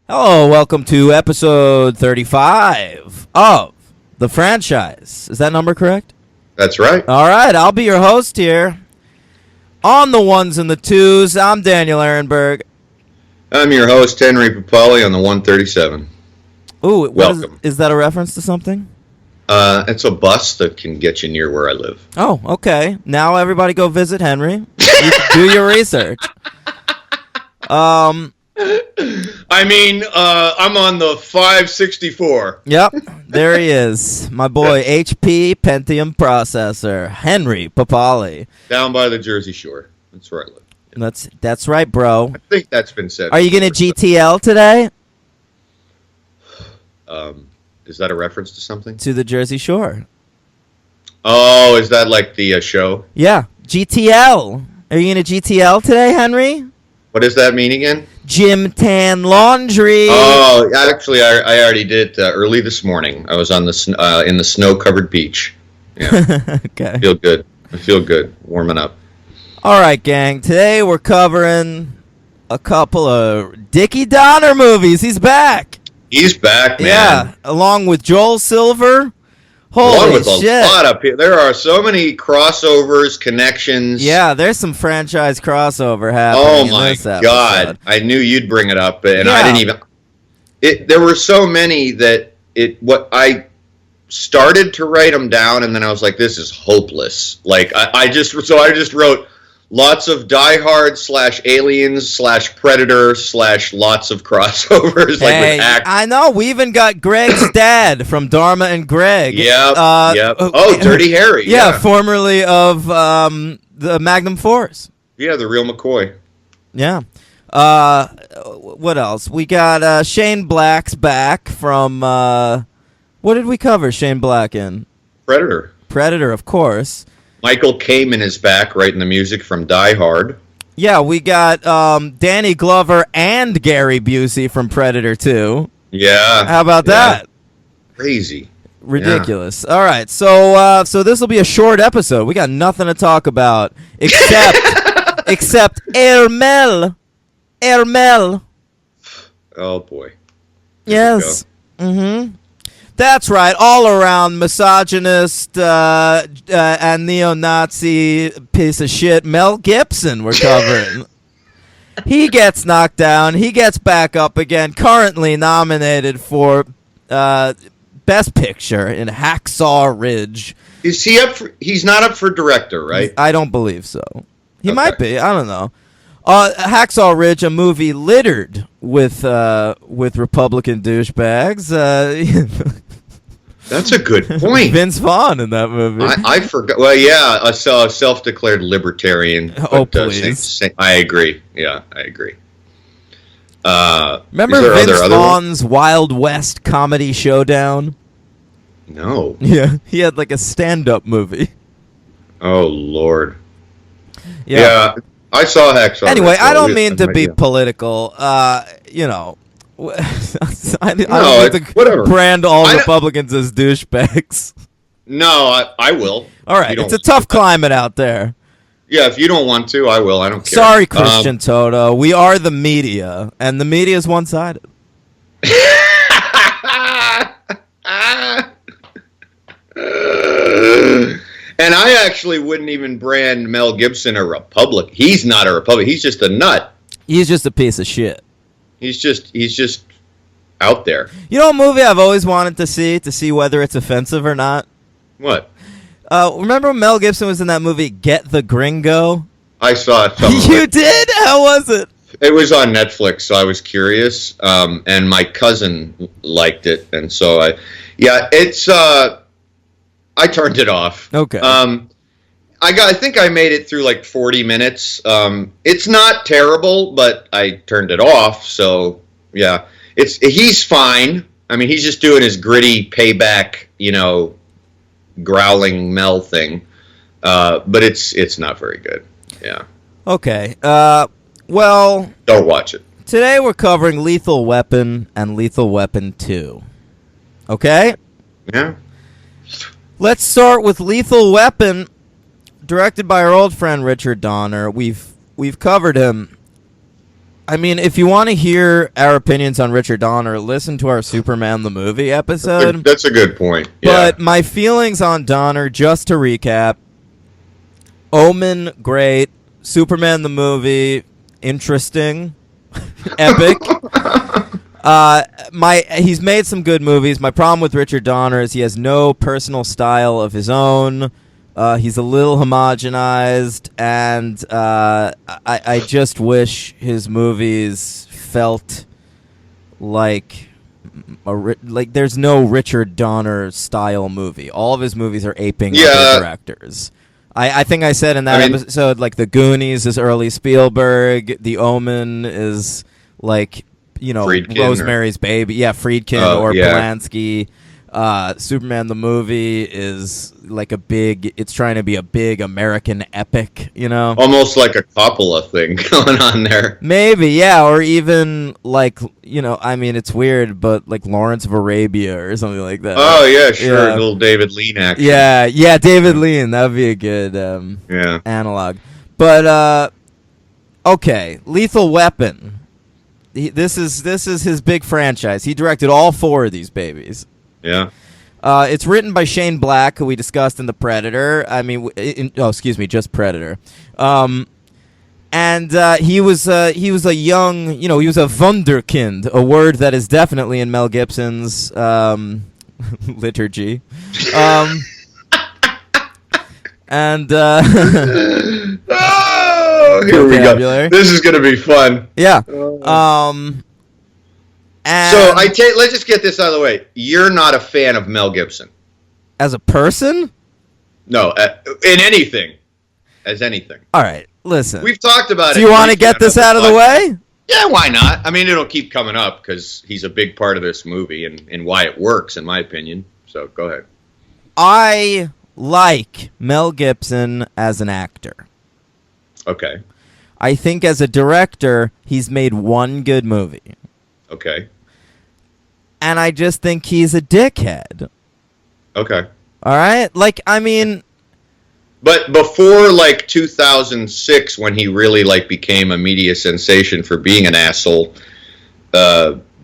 Hello, welcome to episode 35 of The Franchise. Is that number correct? That's right. All right, I'll be your host here. On the ones and the twos, I'm Daniel Ehrenberg. I'm your host, Henry Papali, on the 137. Ooh, Welcome. Is that a reference to something? It's a bus that can get you near where I live. Oh, okay. Now everybody go visit Henry. You do your research. I'm on the 564. Yep, there he is. My boy, HP Pentium processor, Henry Papali. Down by the Jersey Shore. That's where I live. That's right, bro. I think that's been said. Are you going to GTL today? Is that a reference to something? To the Jersey Shore. Oh, is that like the show? Yeah, GTL. Are you going to GTL today, Henry? What does that mean again? Gym Tan Laundry. Oh, actually, I already did it early this morning. I was on the in the snow-covered beach. Yeah. Okay. I feel good. Warming up. All right, gang. Today we're covering a couple of Dickie Donner movies. He's back. He's back, man. Yeah, along with Joel Silver. Holy Along with shit. a lot of people. There are so many crossovers, connections. Yeah, there's some franchise crossover happening. Oh in my this episode. God! I knew you'd bring it up, and Yeah. I didn't even. There were so many that what I started to write them down, and then I was like, "This is hopeless." Like I just wrote lots of Die Hard / Aliens / Predator / lots of crossovers. Hey, like with I know. We even got Greg's dad from Dharma and Greg. Yep. Yep. Oh, Dirty Harry. Yeah, formerly of the Magnum Force. Yeah, the real McCoy. Yeah. What else? We got Shane Black's back from. What did we cover Shane Black in? Predator. Predator, of course. Michael Kamen is back writing the music from Die Hard. Yeah, we got Danny Glover and Gary Busey from Predator 2. Yeah. How about that? Crazy. Ridiculous. Yeah. All right, so this will be a short episode. We got nothing to talk about except Hermel. Oh boy. Yes. Mm-hmm. That's right. All around misogynist and neo-Nazi piece of shit Mel Gibson we're covering. He gets knocked down. He gets back up again. Currently nominated for Best Picture in Hacksaw Ridge. Is he up for, he's not up for director, right? I don't believe so. He might be. I don't know. Hacksaw Ridge, a movie littered with Republican douchebags. That's a good point. Vince Vaughn in that movie. I forgot. Well, yeah, a self-declared libertarian. Oh, please. I agree. Yeah, I agree. Remember Vince Vaughn's Wild West comedy showdown? No. Yeah, he had like a stand-up movie. Oh, Lord. Yeah, I saw Hacksaw. Anyway, I don't mean to be political. You know. I don't need to brand all Republicans as douchebags. No, I will. All right, it's a tough climate out there. Yeah, if you don't want to, I will. I don't care. Sorry, Christian Toto. We are the media, and the media is one-sided. And I actually wouldn't even brand Mel Gibson a Republican. He's not a Republican. He's just a nut. He's just a piece of shit. He's just out there. You know a movie I've always wanted to see whether it's offensive or not? What? Remember when Mel Gibson was in that movie Get the Gringo? I saw it. You did? How was it? It was on Netflix, so I was curious. And my cousin liked it, and so I turned it off. Okay. I think I made it through like 40 minutes. It's not terrible, but I turned it off. So yeah, he's fine. I mean, he's just doing his gritty payback, growling Mel thing. But it's not very good. Yeah. Okay. Well, don't watch it. Today we're covering Lethal Weapon and Lethal Weapon 2. Okay? Yeah. Let's start with Lethal Weapon, directed by our old friend Richard Donner. We've covered him I mean, if you want to hear our opinions on Richard Donner, listen to our Superman the Movie episode. That's a good point. But my feelings on Donner, just to recap: Omen, great. Superman the Movie, interesting, epic. He's made some good movies. My problem with Richard Donner is he has no personal style of his own. He's a little homogenized, and I just wish his movies felt like there's no Richard Donner style movie. All of his movies are aping other directors. I think I said in that episode, like, The Goonies is early Spielberg, The Omen is like, Friedkin Rosemary's Baby. Yeah, Friedkin or Polanski. Superman the Movie is like it's trying to be a big American epic, Almost like a Coppola thing going on there. Maybe, yeah, or even like, it's weird, but like Lawrence of Arabia or something like that. Oh, yeah, sure, little David Lean action. Yeah, David Lean, that would be a good analog. But, okay, Lethal Weapon. This is his big franchise. He directed all 4 of these babies. Yeah. It's written by Shane Black, who we discussed in The Predator. Just Predator. And he was a young, he was a wunderkind, a word that is definitely in Mel Gibson's liturgy. And here we go. This is going to be fun. Yeah. So let's just get this out of the way. You're not a fan of Mel Gibson as a person? No, in anything, as anything. All right, listen. We've talked about it. Do you want to get this out of the way? Yeah, why not? I mean, it'll keep coming up because he's a big part of this movie and why it works, in my opinion. So go ahead. I like Mel Gibson as an actor. Okay. I think as a director, he's made one good movie. Okay. And I just think he's a dickhead. Okay. All right? But before, 2006, when he really, became a media sensation for being an asshole, you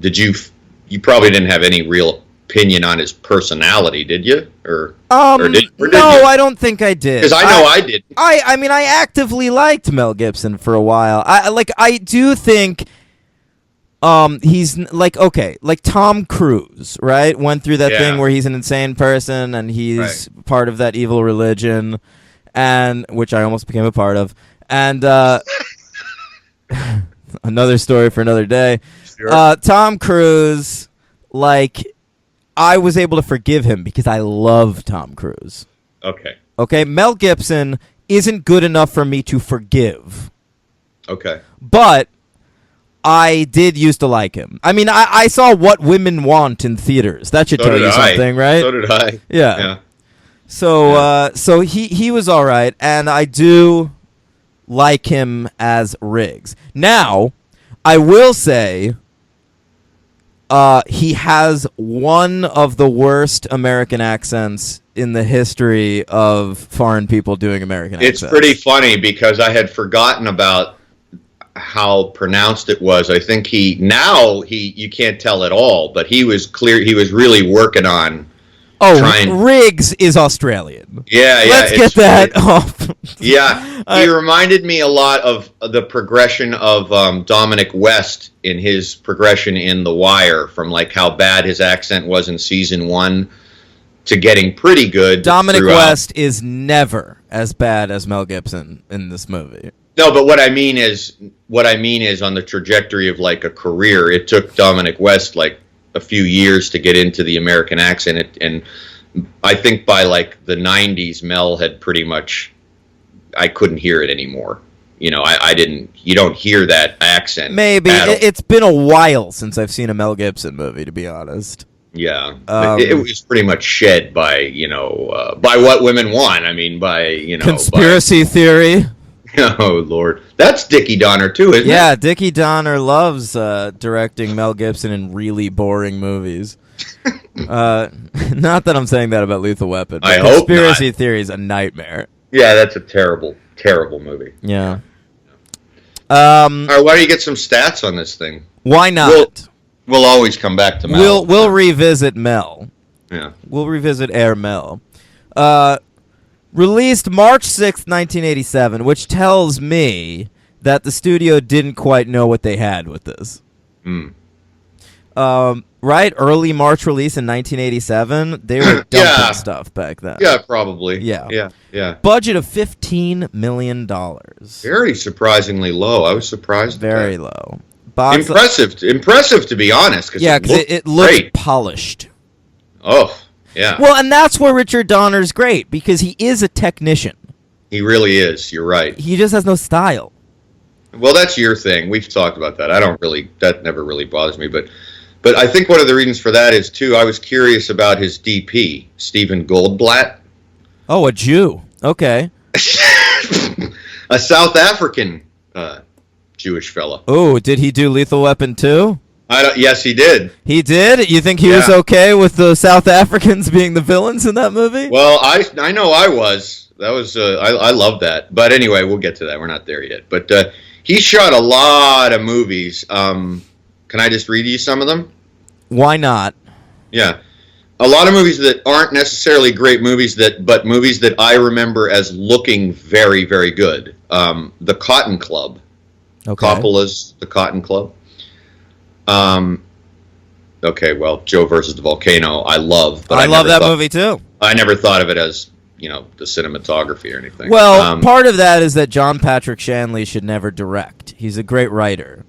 probably didn't have any real opinion on his personality, did you? Or did you? I don't think I did. Because I know I did. I actively liked Mel Gibson for a while. I do think... he's like Tom Cruise, right? Went through that thing where he's an insane person and he's part of that evil religion, and which I almost became a part of. And another story for another day. Sure. Tom Cruise, I was able to forgive him because I love Tom Cruise. Okay. Mel Gibson isn't good enough for me to forgive. Okay. But I did used to like him. I saw What Women Want in theaters. That should tell you something, right? So did I. Yeah. So he was all right, and I do like him as Riggs. Now, I will say he has one of the worst American accents in the history of foreign people doing American accents. It's pretty funny because I had forgotten about how pronounced it was. I think you can't tell at all, but he was really working on Riggs is Australian. Yeah, let's get that off. Yeah, he reminded me a lot of the progression of Dominic West in his progression in The Wire, from how bad his accent was in season 1 to getting pretty good. Dominic West is never as bad as Mel Gibson in this movie. No, but what I mean is on the trajectory of a career, it took Dominic West a few years to get into the American accent, and I think by the 90s, Mel had pretty much, I couldn't hear it anymore. I didn't. You don't hear that accent. Maybe it's been a while since I've seen a Mel Gibson movie, to be honest. Yeah, it was pretty much shed by by What Women Want. Conspiracy theory. Oh, Lord. That's Dickie Donner, too, isn't it? Yeah, Dickie Donner loves directing Mel Gibson in really boring movies. Not that I'm saying that about Lethal Weapon. I hope not. Conspiracy theory is a nightmare. Yeah, that's a terrible, terrible movie. Yeah. All right, why don't you get some stats on this thing? Why not? We'll always come back to Mel. We'll revisit Mel. Yeah. We'll revisit Air Mel. Released March 6th, 1987, which tells me that the studio didn't quite know what they had with this. Right? Early March release in 1987. They were dumping stuff back then. Yeah, probably. Yeah. Yeah. Budget of $15 million. Very surprisingly low. I was surprised. Very low. Impressive to be honest. Yeah, because it looked polished. Oh, yeah. Well, and that's where Richard Donner's great, because he is a technician. He really is. You're right. He just has no style. Well, that's your thing. We've talked about that. That never really bothers me. But I think one of the reasons for that is, too, I was curious about his DP, Steven Goldblatt. Oh, a Jew. Okay. A South African Jewish fellow. Oh, did he do Lethal Weapon 2? Yes, he did. He did? You think he was okay with the South Africans being the villains in that movie? Well, I know I was. That was I love that. But anyway, we'll get to that. We're not there yet. But he shot a lot of movies. Can I just read you some of them? Why not? Yeah. A lot of movies that aren't necessarily great movies, but movies that I remember as looking very, very good. The Cotton Club. Okay. Coppola's The Cotton Club. Okay, well, Joe versus the Volcano, I love. But I love that movie, too. I never thought of it as, the cinematography or anything. Well, part of that is that John Patrick Shanley should never direct. He's a great writer.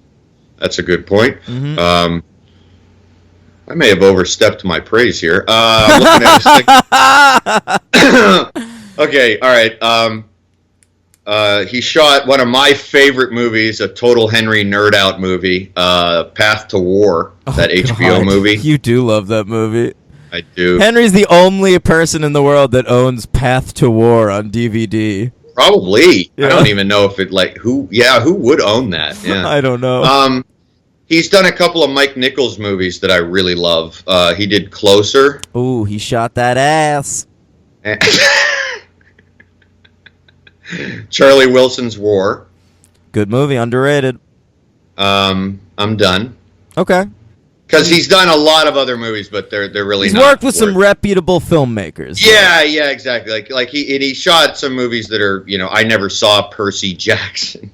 That's a good point. Mm-hmm. I may have overstepped my praise here. Looking at this thing. Okay, all right. He shot one of my favorite movies, a total Henry nerd out movie, Path to War, that HBO movie. You do love that movie. I do. Henry's the only person in the world that owns Path to War on DVD. Probably. Yeah. I don't even know if who would own that? Yeah. I don't know. He's done a couple of Mike Nichols movies that I really love. He did Closer. Ooh, he shot that ass. Charlie Wilson's War. Good movie, underrated. I'm done. Okay. Because he's done a lot of other movies, but they're really not. He's worked with some reputable filmmakers. Yeah, exactly. Like he shot some movies that are, I never saw Percy Jackson.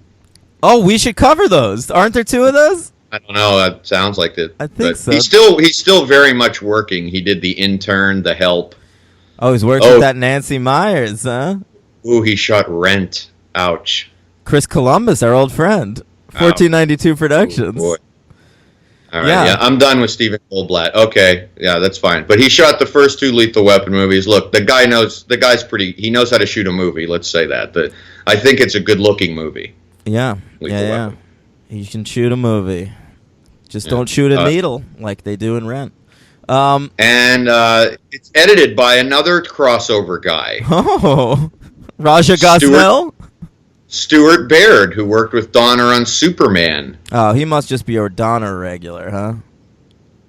Oh, we should cover those. Aren't there two of those? I don't know. That sounds like it. I think so. He's still very much working. He did The Intern, The Help. Oh, he's worked with that Nancy Myers, huh? Ooh, he shot Rent. Ouch. Chris Columbus, our old friend. 1492 Productions. Boy. All right, yeah, I'm done with Steven Goldblatt. Okay, yeah, that's fine. But he shot the first two Lethal Weapon movies. Look, the guy's pretty. He knows how to shoot a movie. Let's say that. I think it's a good-looking movie. Yeah, yeah. He can shoot a movie. Just don't shoot a needle like they do in Rent. And it's edited by another crossover guy. Oh, Raja Gosnell? Stuart Baird, who worked with Donner on Superman. Oh, he must just be a Donner regular, huh?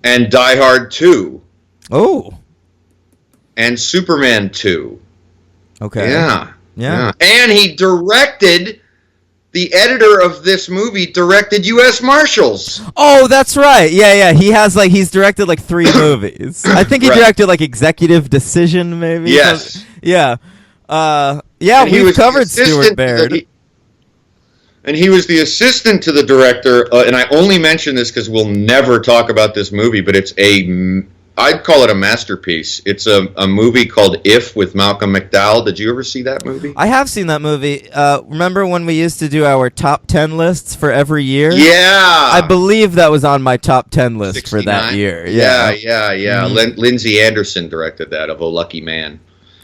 And Die Hard 2. Oh. And Superman 2. Okay. Yeah. And he directed... The editor of this movie directed U.S. Marshals. Oh, that's right. Yeah. He's directed like 3 movies. I think he directed like Executive Decision, maybe. Yes. Yeah. We've covered Stuart Baird. And he was the assistant to the director. And I only mention this because we'll never talk about this movie, but I'd call it a masterpiece. It's a movie called If with Malcolm McDowell. Did you ever see that movie? I have seen that movie. Remember when we used to do our top 10 lists for every year? Yeah. I believe that was on my top 10 list 69? for that year. Yeah. Mm-hmm. Lindsay Anderson directed that, of Oh Lucky Man.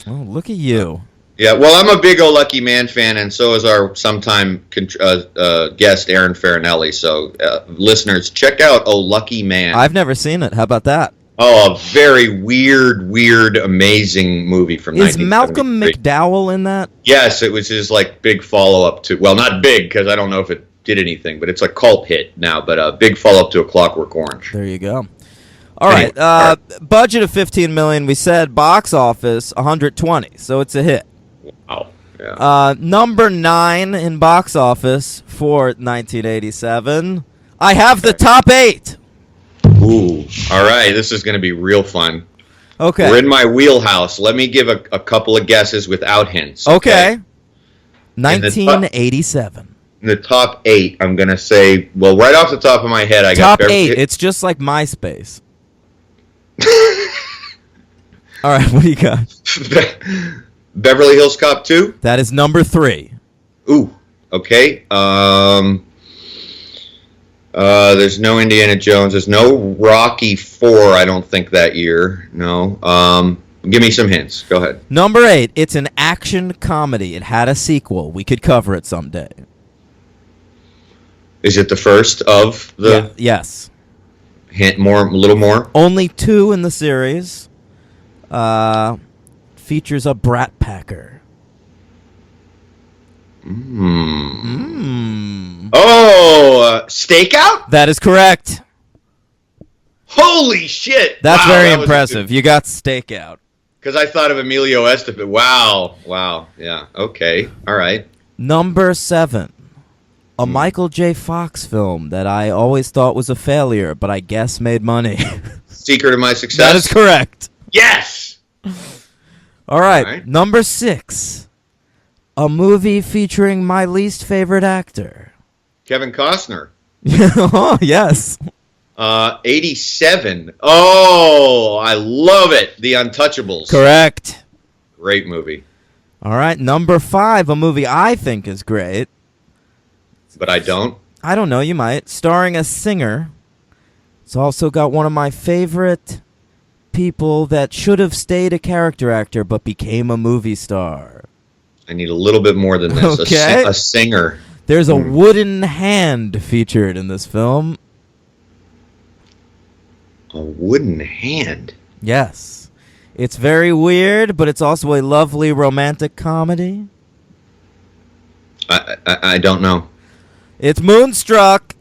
Oh, look at you. Yeah, well, I'm a big Oh Lucky Man fan, and so is our sometime guest, Aaron Farinelli. So, listeners, check out Oh Lucky Man. I've never seen it. How about that? Oh, a very weird, amazing movie from 1973. Is Malcolm McDowell in that? Yes, it was his big follow-up to... Well, not big, because I don't know if it did anything, but it's a cult hit now, but a big follow-up to A Clockwork Orange. There you go. All right. Budget of $15 million. We said box office $120, so it's a hit. Wow. Yeah. Number 9 in box office for 1987. I have the top 8. Ooh. All right. This is going to be real fun. Okay. We're in my wheelhouse. Let me give a couple of guesses without hints. Okay. 1987. In the top 8, I'm going to say, well, right off the top of my head, I got Top 8. It's just like MySpace. All right, what do you got? Beverly Hills Cop 2. That is number 3. Ooh. Okay. There's no Indiana Jones. There's no Rocky 4, I don't think, that year. No. Give me some hints. Go ahead. Number 8. It's an action comedy. It had a sequel. We could cover it someday. Is it the first of the Yes. hint? A little more? Only 2 in the series. Features a brat packer. Oh, Stakeout? That is correct. Holy shit! That's Wow, very that was impressive. You got Stakeout. Because I thought of Emilio Estevez. Wow. Yeah. Okay. All right. Number 7. A Michael J. Fox film that I always thought was a failure, but I guess made money. Secret of My Success. That is correct. Yes. All right. All right. Number 6. A movie featuring my least favorite actor. Kevin Costner. Oh, yes. 87. Oh, I love it. The Untouchables. Correct. Great movie. All right. Number 5. A movie I think is great. But I don't. I don't know. You might. Starring a singer. It's also got one of my favorite people that should have stayed a character actor but became a movie star. I need a little bit more than this. Okay. A singer. There's a wooden hand featured in this film. A wooden hand. Yes. It's very weird, but it's also a lovely romantic comedy. I don't know. It's Moonstruck.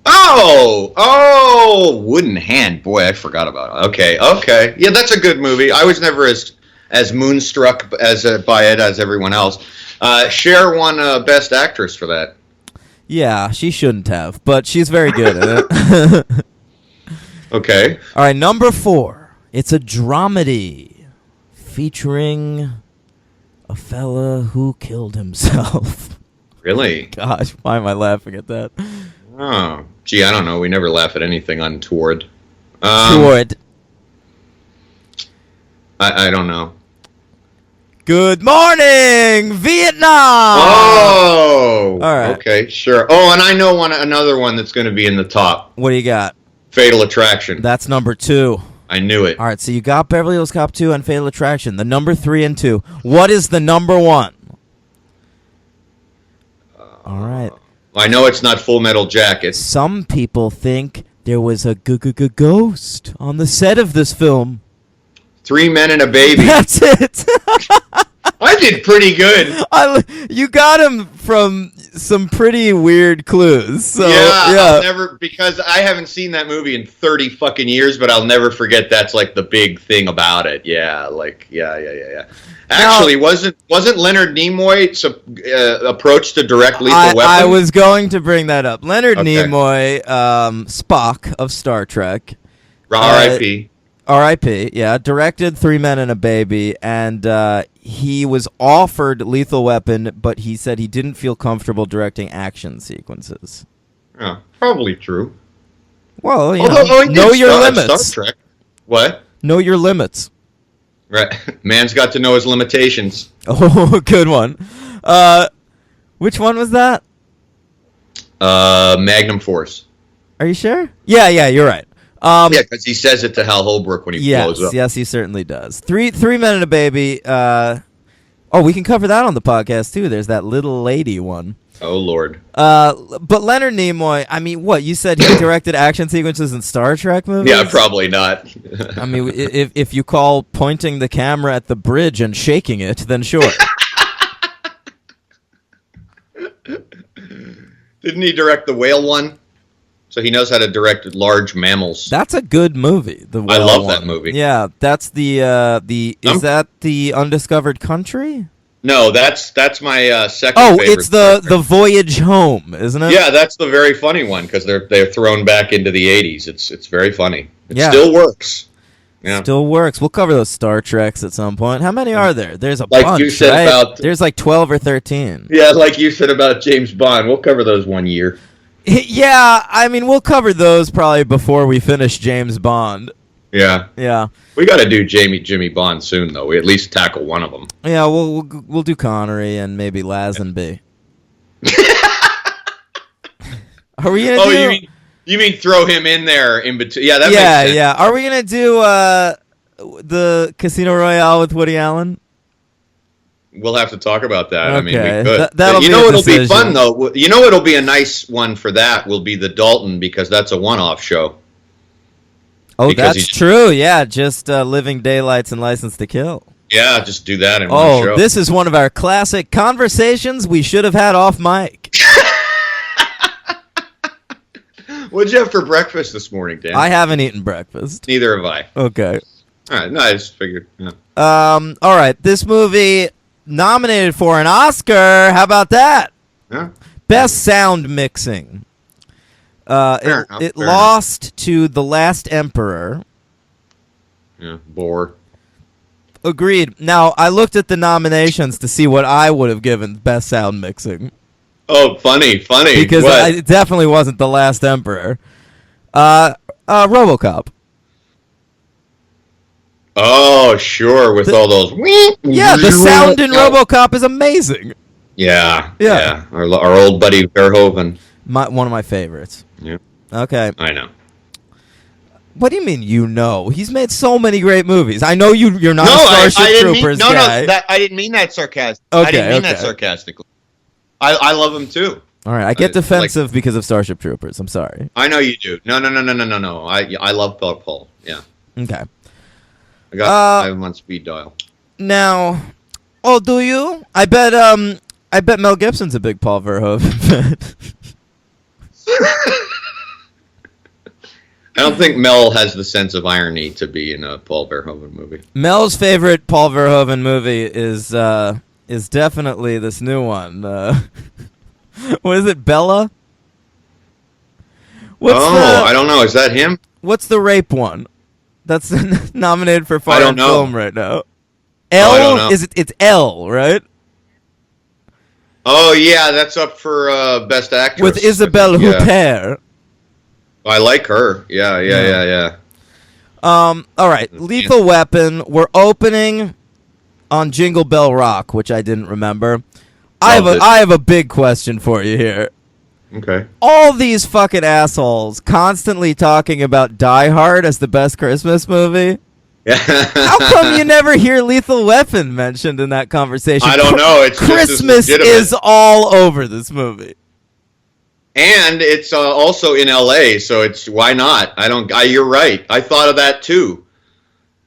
Oh, wooden hand. Boy, I forgot about it. Okay. Yeah, that's a good movie. I was never as moonstruck by it as everyone else. Cher won Best Actress for that. Yeah, she shouldn't have, but she's very good at it. Okay. All right, number 4. It's a dramedy featuring a fella who killed himself. Really? Gosh, why am I laughing at that? Oh, gee, I don't know. We never laugh at anything untoward. Toward. I don't know. Good morning, Vietnam! Oh! All right. Okay, sure. Oh, and I know another one that's going to be in the top. What do you got? Fatal Attraction. That's number 2. I knew it. All right, so you got Beverly Hills Cop 2 and Fatal Attraction. The number 3 and 2. What is the number 1? All right. I know it's not Full Metal Jacket. Some people think there was a ghost on the set of this film. 3 Men and a Baby. That's it. I did pretty good. You got him from some pretty weird clues. So, I'll never, because I haven't seen that movie in 30 fucking years, but I'll never forget that's like the big thing about it. Yeah. Actually, wasn't Leonard Nimoy approached to direct Lethal Weapon? I was going to bring that up. Leonard Nimoy, Spock of Star Trek. R.I.P. R.I.P. Yeah, directed 3 Men and a Baby, and he was offered Lethal Weapon, but he said he didn't feel comfortable directing action sequences. Yeah, probably true. Well, know your limits. Star Trek. What? Know your limits. Right. Man's got to know his limitations. Oh, good one. Which one was that? Magnum Force. Are you sure? Yeah, you're right. Yeah, because he says it to Hal Holbrook when he blows up. Yes, he certainly does. Three Men and a Baby. We can cover that on the podcast, too. There's that little lady one. Oh, Lord. But Leonard Nimoy, I mean, what? You said he directed action sequences in Star Trek movies? Yeah, probably not. I mean, if you call pointing the camera at the bridge and shaking it, then sure. Didn't he direct the whale one? So he knows how to direct large mammals. That's a good movie. I love that movie. Yeah, that's is that the Undiscovered Country? No, that's my second. Oh, favorite it's the Voyage Home, isn't it? Yeah, that's the very funny one because they're thrown back into the 80s. It's very funny. It Yeah. still works. Yeah. Still works. We'll cover those Star Treks at some point. How many are there? There's a Like bunch, you said right? about- There's like 12 or 13. Yeah, like you said about James Bond, we'll cover those one year. Yeah, I mean, we'll cover those probably before we finish James Bond. Yeah, Yeah. we got to do Jimmy Bond soon, though. We at least tackle one of them. Yeah, we'll do Connery and maybe Lazenby. Are we gonna do... you mean throw him in there in between? Yeah, that makes Yeah, sense. yeah. Are we gonna do the Casino Royale with Woody Allen? We'll have to talk about that. I mean, we Okay. could. That'll you be know a it'll be decision. fun though. You know it'll be a nice one for that will be the Dalton because that's a one-off show. Oh, Because that's true. Yeah, just Living Daylights and License to Kill. Yeah, just do that in one Oh, show. this is one of our classic conversations we should have had off mic. What'd you have for breakfast this morning, Dan? I haven't eaten breakfast. Neither have I. Okay. All right, no, I just figured. Yeah. All right. This movie nominated for an Oscar. How about that? Yeah. Best sound mixing. Fair enough, It fair lost to The Last Emperor. Yeah, bore. Agreed. Now, I looked at the nominations to see what I would have given best sound mixing. Oh, funny. Because What? it definitely wasn't The Last Emperor. RoboCop. Oh, sure, with all those. Yeah, the sound in RoboCop is amazing. Yeah. Yeah. Our old buddy Verhoeven. One of my favorites. Yeah, Okay. I know. What do you mean you know? He's made so many great movies. I know you're not a I Starship didn't Troopers mean, guy. I didn't mean that sarcastically. Okay, I didn't mean that okay. sarcastically. I love him too. All right, I get I- defensive because of Starship Troopers. I'm sorry. I know you do. No. I love Paul. Yeah, Okay. I have him on speed dial. Now, oh, do you? I bet Mel Gibson's a big Paul Verhoeven fan. I don't think Mel has the sense of irony to be in a Paul Verhoeven movie. Mel's favorite Paul Verhoeven movie is definitely this new one. What is it, Bella? I don't know. Is that him? What's the rape one? That's nominated for I foreign don't know. film right now. I don't know. Is it? It's L, right? Oh yeah, that's up for best actress With Isabelle I think, yeah. Huppert. I like her. Yeah. All right, Lethal Weapon. We're opening on Jingle Bell Rock, which I didn't remember. Loved it. I have a big question for you here. Okay. All these fucking assholes constantly talking about Die Hard as the best Christmas movie. Yeah. How come you never hear Lethal Weapon mentioned in that conversation? I don't know. It's just as Christmas legitimate. is all over this movie. And it's also in L.A., so it's why not? You're right. I thought of that too.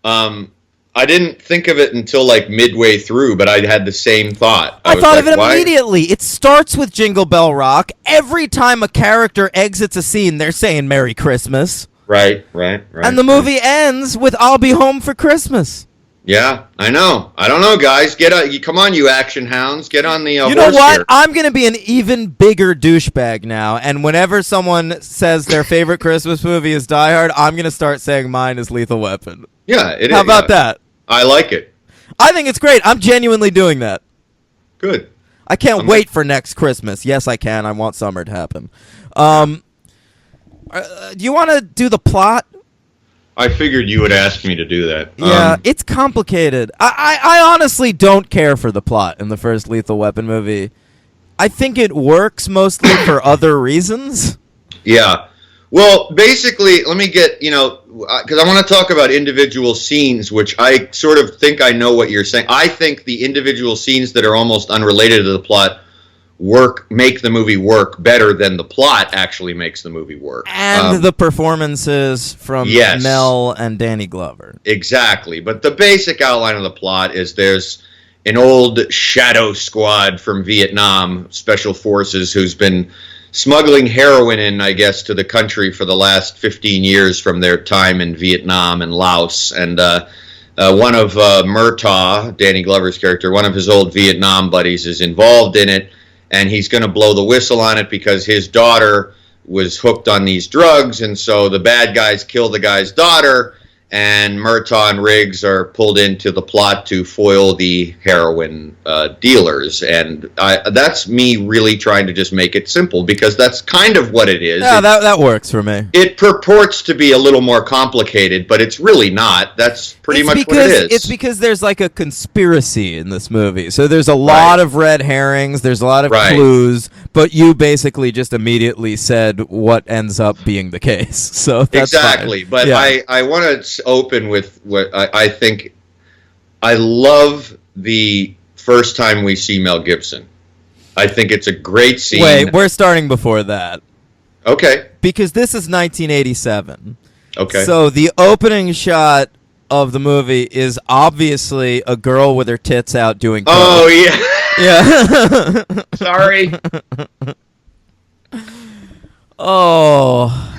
I didn't think of it until like midway through, but I had the same thought. I was thought like, of it why? immediately. It starts with Jingle Bell Rock. Every time a character exits a scene, they're saying Merry Christmas. Right. And the movie ends with I'll be home for Christmas. Yeah, I know. I don't know, guys. Come on, you action hounds. Get on the You know horse what? here. I'm going to be an even bigger douchebag now. And whenever someone says their favorite Christmas movie is Die Hard, I'm going to start saying mine is Lethal Weapon. Yeah, it is. How about that? I like it. I think it's great. I'm genuinely doing that. Good. I can't wait for next Christmas. Yes, I can. I want summer to happen. Do you want to do the plot? I figured you would ask me to do that. Yeah, it's complicated. I honestly don't care for the plot in the first Lethal Weapon movie. I think it works mostly for other reasons. Yeah. Well, basically, let me get, because I want to talk about individual scenes, which I sort of think I know what you're saying. I think the individual scenes that are almost unrelated to the plot make the movie work better than the plot actually makes the movie work. And the performances from Yes. Mel and Danny Glover. Exactly. But the basic outline of the plot is there's an old shadow squad from Vietnam, special forces, who's been smuggling heroin in, I guess, to the country for the last 15 years from their time in Vietnam and Laos. And one of Murtaugh, Danny Glover's character, one of his old Vietnam buddies is involved in it, and he's going to blow the whistle on it because his daughter was hooked on these drugs, and so the bad guys kill the guy's daughter, and Murtaugh and Riggs are pulled into the plot to foil the heroin dealers. And that's me really trying to just make it simple, because that's kind of what it is. Yeah, that works for me. It purports to be a little more complicated, but it's really not. That's pretty much what it is. It's because there's like a conspiracy in this movie. So there's a lot of red herrings, there's a lot of clues, but you basically just immediately said what ends up being the case. So that's exactly. fine. But yeah. I want to open with what I think. I love the first time we see Mel Gibson. I think it's a great scene. Wait, we're starting before that. Okay. Because this is 1987. Okay. So the opening shot of the movie is obviously a girl with her tits out doing coke. Oh, yeah. Yeah. Sorry. Oh.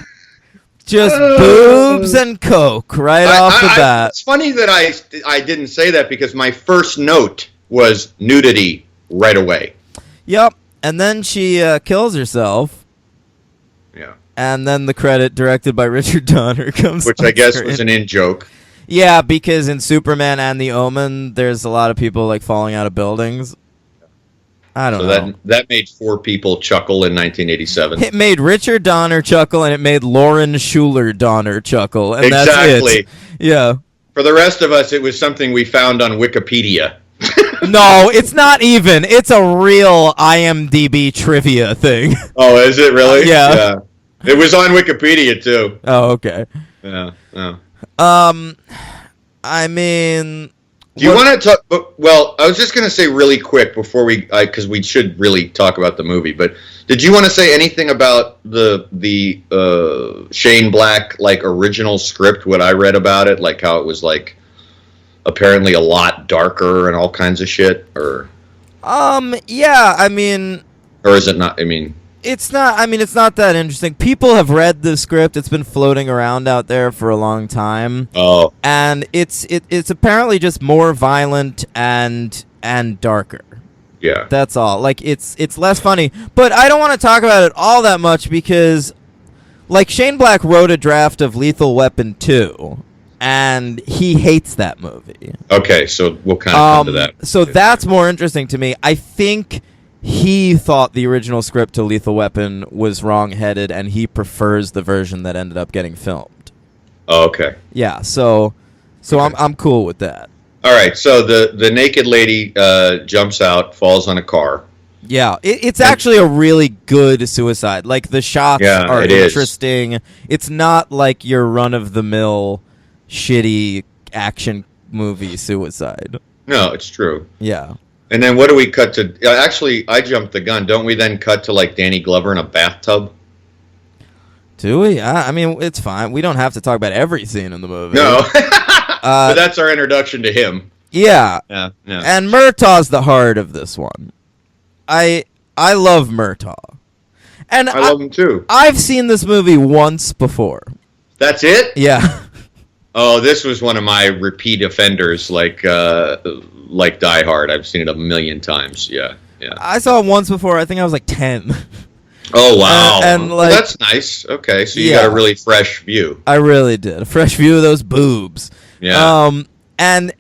Just boobs and coke right off the bat. It's funny that I didn't say that, because my first note was nudity right away. Yep. And then she kills herself. Yeah. And then the credit, directed by Richard Donner, comes Which on I guess screen. was an in-joke. Yeah, because in Superman and The Omen, there's a lot of people like falling out of buildings. I don't know. That made 4 people chuckle in 1987. It made Richard Donner chuckle, and it made Lauren Schuler Donner chuckle, and exactly. That's it. Yeah. For the rest of us, it was something we found on Wikipedia. No, it's not even. It's a real IMDb trivia thing. Oh, is it really? Yeah. It was on Wikipedia too. Oh, okay. Yeah. I mean, do you want to talk? Well, I was just going to say really quick before because we should really talk about the movie. But did you want to say anything about the Shane Black original script? What I read about it, like how it was apparently a lot darker and all kinds of shit, or yeah, I mean, or is it not? I mean, it's not. I mean, it's not that interesting. People have read the script. It's been floating around out there for a long time. Oh, and it's apparently just more violent and darker. Yeah, that's all. Like it's less funny, but I don't want to talk about it all that much because, Shane Black wrote a draft of Lethal Weapon 2. And he hates that movie. Okay, so we'll kind of come to that. So that's more interesting to me. I think he thought the original script to Lethal Weapon was wrong-headed, and he prefers the version that ended up getting filmed. Oh, okay. Yeah, so okay. I'm cool with that. All right, so the naked lady jumps out, falls on a car. Yeah, it's actually a really good suicide. Like, the shots are interesting. It's not like your run-of-the-mill shitty action movie suicide. No, it's true. Yeah. And then what do we cut to? Actually, I jumped the gun. Don't we then cut to Danny Glover in a bathtub? Do we? I mean, it's fine. We don't have to talk about every scene in the movie. No. But that's our introduction to him. Yeah. Yeah. And Murtaugh's the heart of this one. I love Murtaugh. And I love him too. I've seen this movie once before. That's it? Yeah. Oh, this was one of my repeat offenders, like Die Hard. I've seen it a million times. Yeah. I saw it once before. I think I was 10. Oh wow! And well, that's nice. Okay, so you got a really fresh view. I really did. A fresh view of those boobs. Yeah. And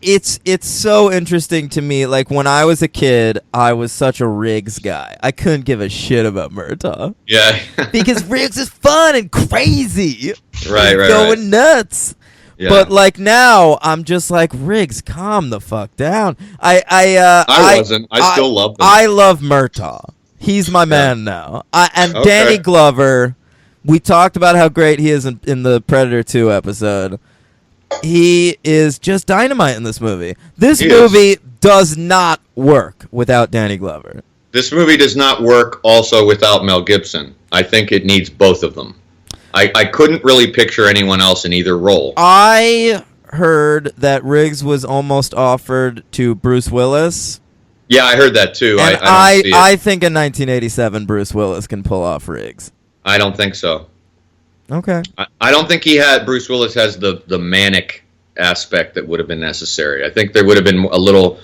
it's so interesting to me. Like, when I was a kid, I was such a Riggs guy. I couldn't give a shit about Murtaugh. Yeah. Because Riggs is fun and crazy. Right. Going nuts. Yeah. But now I'm just like, Riggs, calm the fuck down. I wasn't. I still love them. I love Murtaugh. He's my man now. Okay. Danny Glover, we talked about how great he is in the Predator 2 episode. He is just dynamite in this movie. This movie does not work without Danny Glover. This movie does not work also without Mel Gibson. I think it needs both of them. I couldn't really picture anyone else in either role. I heard that Riggs was almost offered to Bruce Willis. Yeah, I heard that too. And I think in 1987 Bruce Willis can pull off Riggs. I don't think so. Okay. I don't think Bruce Willis has the manic aspect that would have been necessary. I think there would have been a little.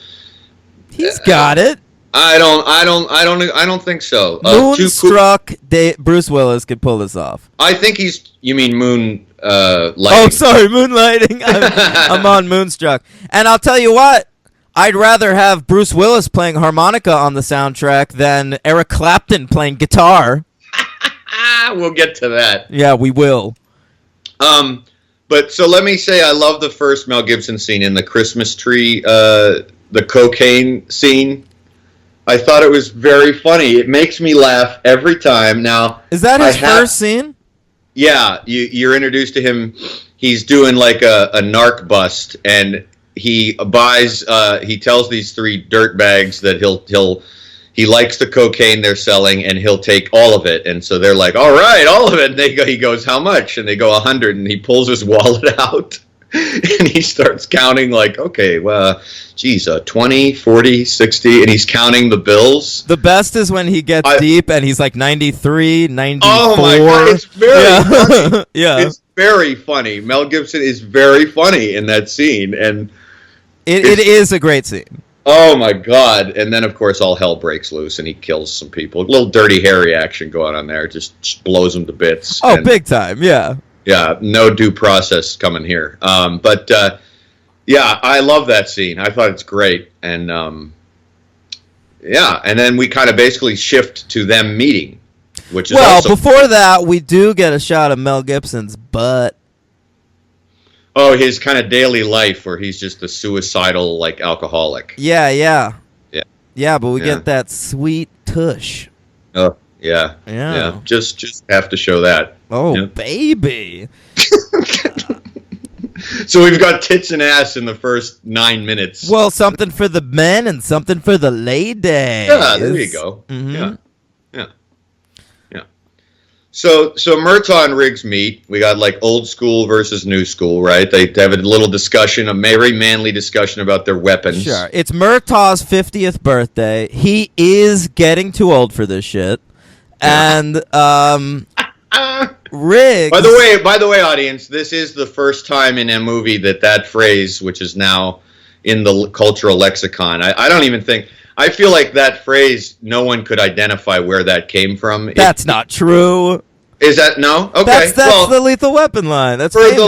He's got it. I don't think so. Moonstruck. Bruce Willis could pull this off. I think he's. You mean moon? Lighting. Oh, sorry, moonlighting. I'm on Moonstruck, and I'll tell you what. I'd rather have Bruce Willis playing harmonica on the soundtrack than Eric Clapton playing guitar. We'll get to that. Yeah, we will. But so let me say, I love the first Mel Gibson scene in the Christmas tree, the cocaine scene. I thought it was very funny. It makes me laugh every time. Now, is that his first scene? Yeah, you're introduced to him. He's doing like a narc bust, and he buys. He tells these three dirtbags that he likes the cocaine they're selling, and he'll take all of it. And so they're like, "All right, all of it." And he goes, "How much?" And they go 100, and he pulls his wallet out, and he starts counting like, "Okay, well, geez, 20, 40, 60," and he's counting the bills. The best is when he gets deep, and he's like 93, 94. Oh my God, it's very funny. Yeah, it's very funny. Mel Gibson is very funny in that scene, and it is a great scene. Oh my God! And then of course all hell breaks loose, and he kills some people. A little Dirty Harry action going on there, just blows them to bits. Oh, big time! Yeah, yeah. No due process coming here. But yeah, I love that scene. I thought it's great, and yeah. And then we kind of basically shift to them meeting, which is also before that we do get a shot of Mel Gibson's butt. Oh, his kind of daily life where he's just a suicidal, like, alcoholic. Yeah. But we get that sweet tush. Oh, yeah. Just have to show that. Oh, baby. So we've got tits and ass in the first 9 minutes. Well, something for the men and something for the ladies. Yeah, there you go. Mm-hmm. Yeah. So Murtaugh and Riggs meet. We got like old school versus new school, right? They have a little discussion, a very manly discussion about their weapons. Sure. It's Murtaugh's 50th birthday. He is getting too old for this shit. And Riggs. By the way, audience, this is the first time in a movie that phrase, which is now in the cultural lexicon. I don't even think. I feel like that phrase, no one could identify where that came from. That's not true. Is that no? Okay. That's the Lethal Weapon line. That's for famous. the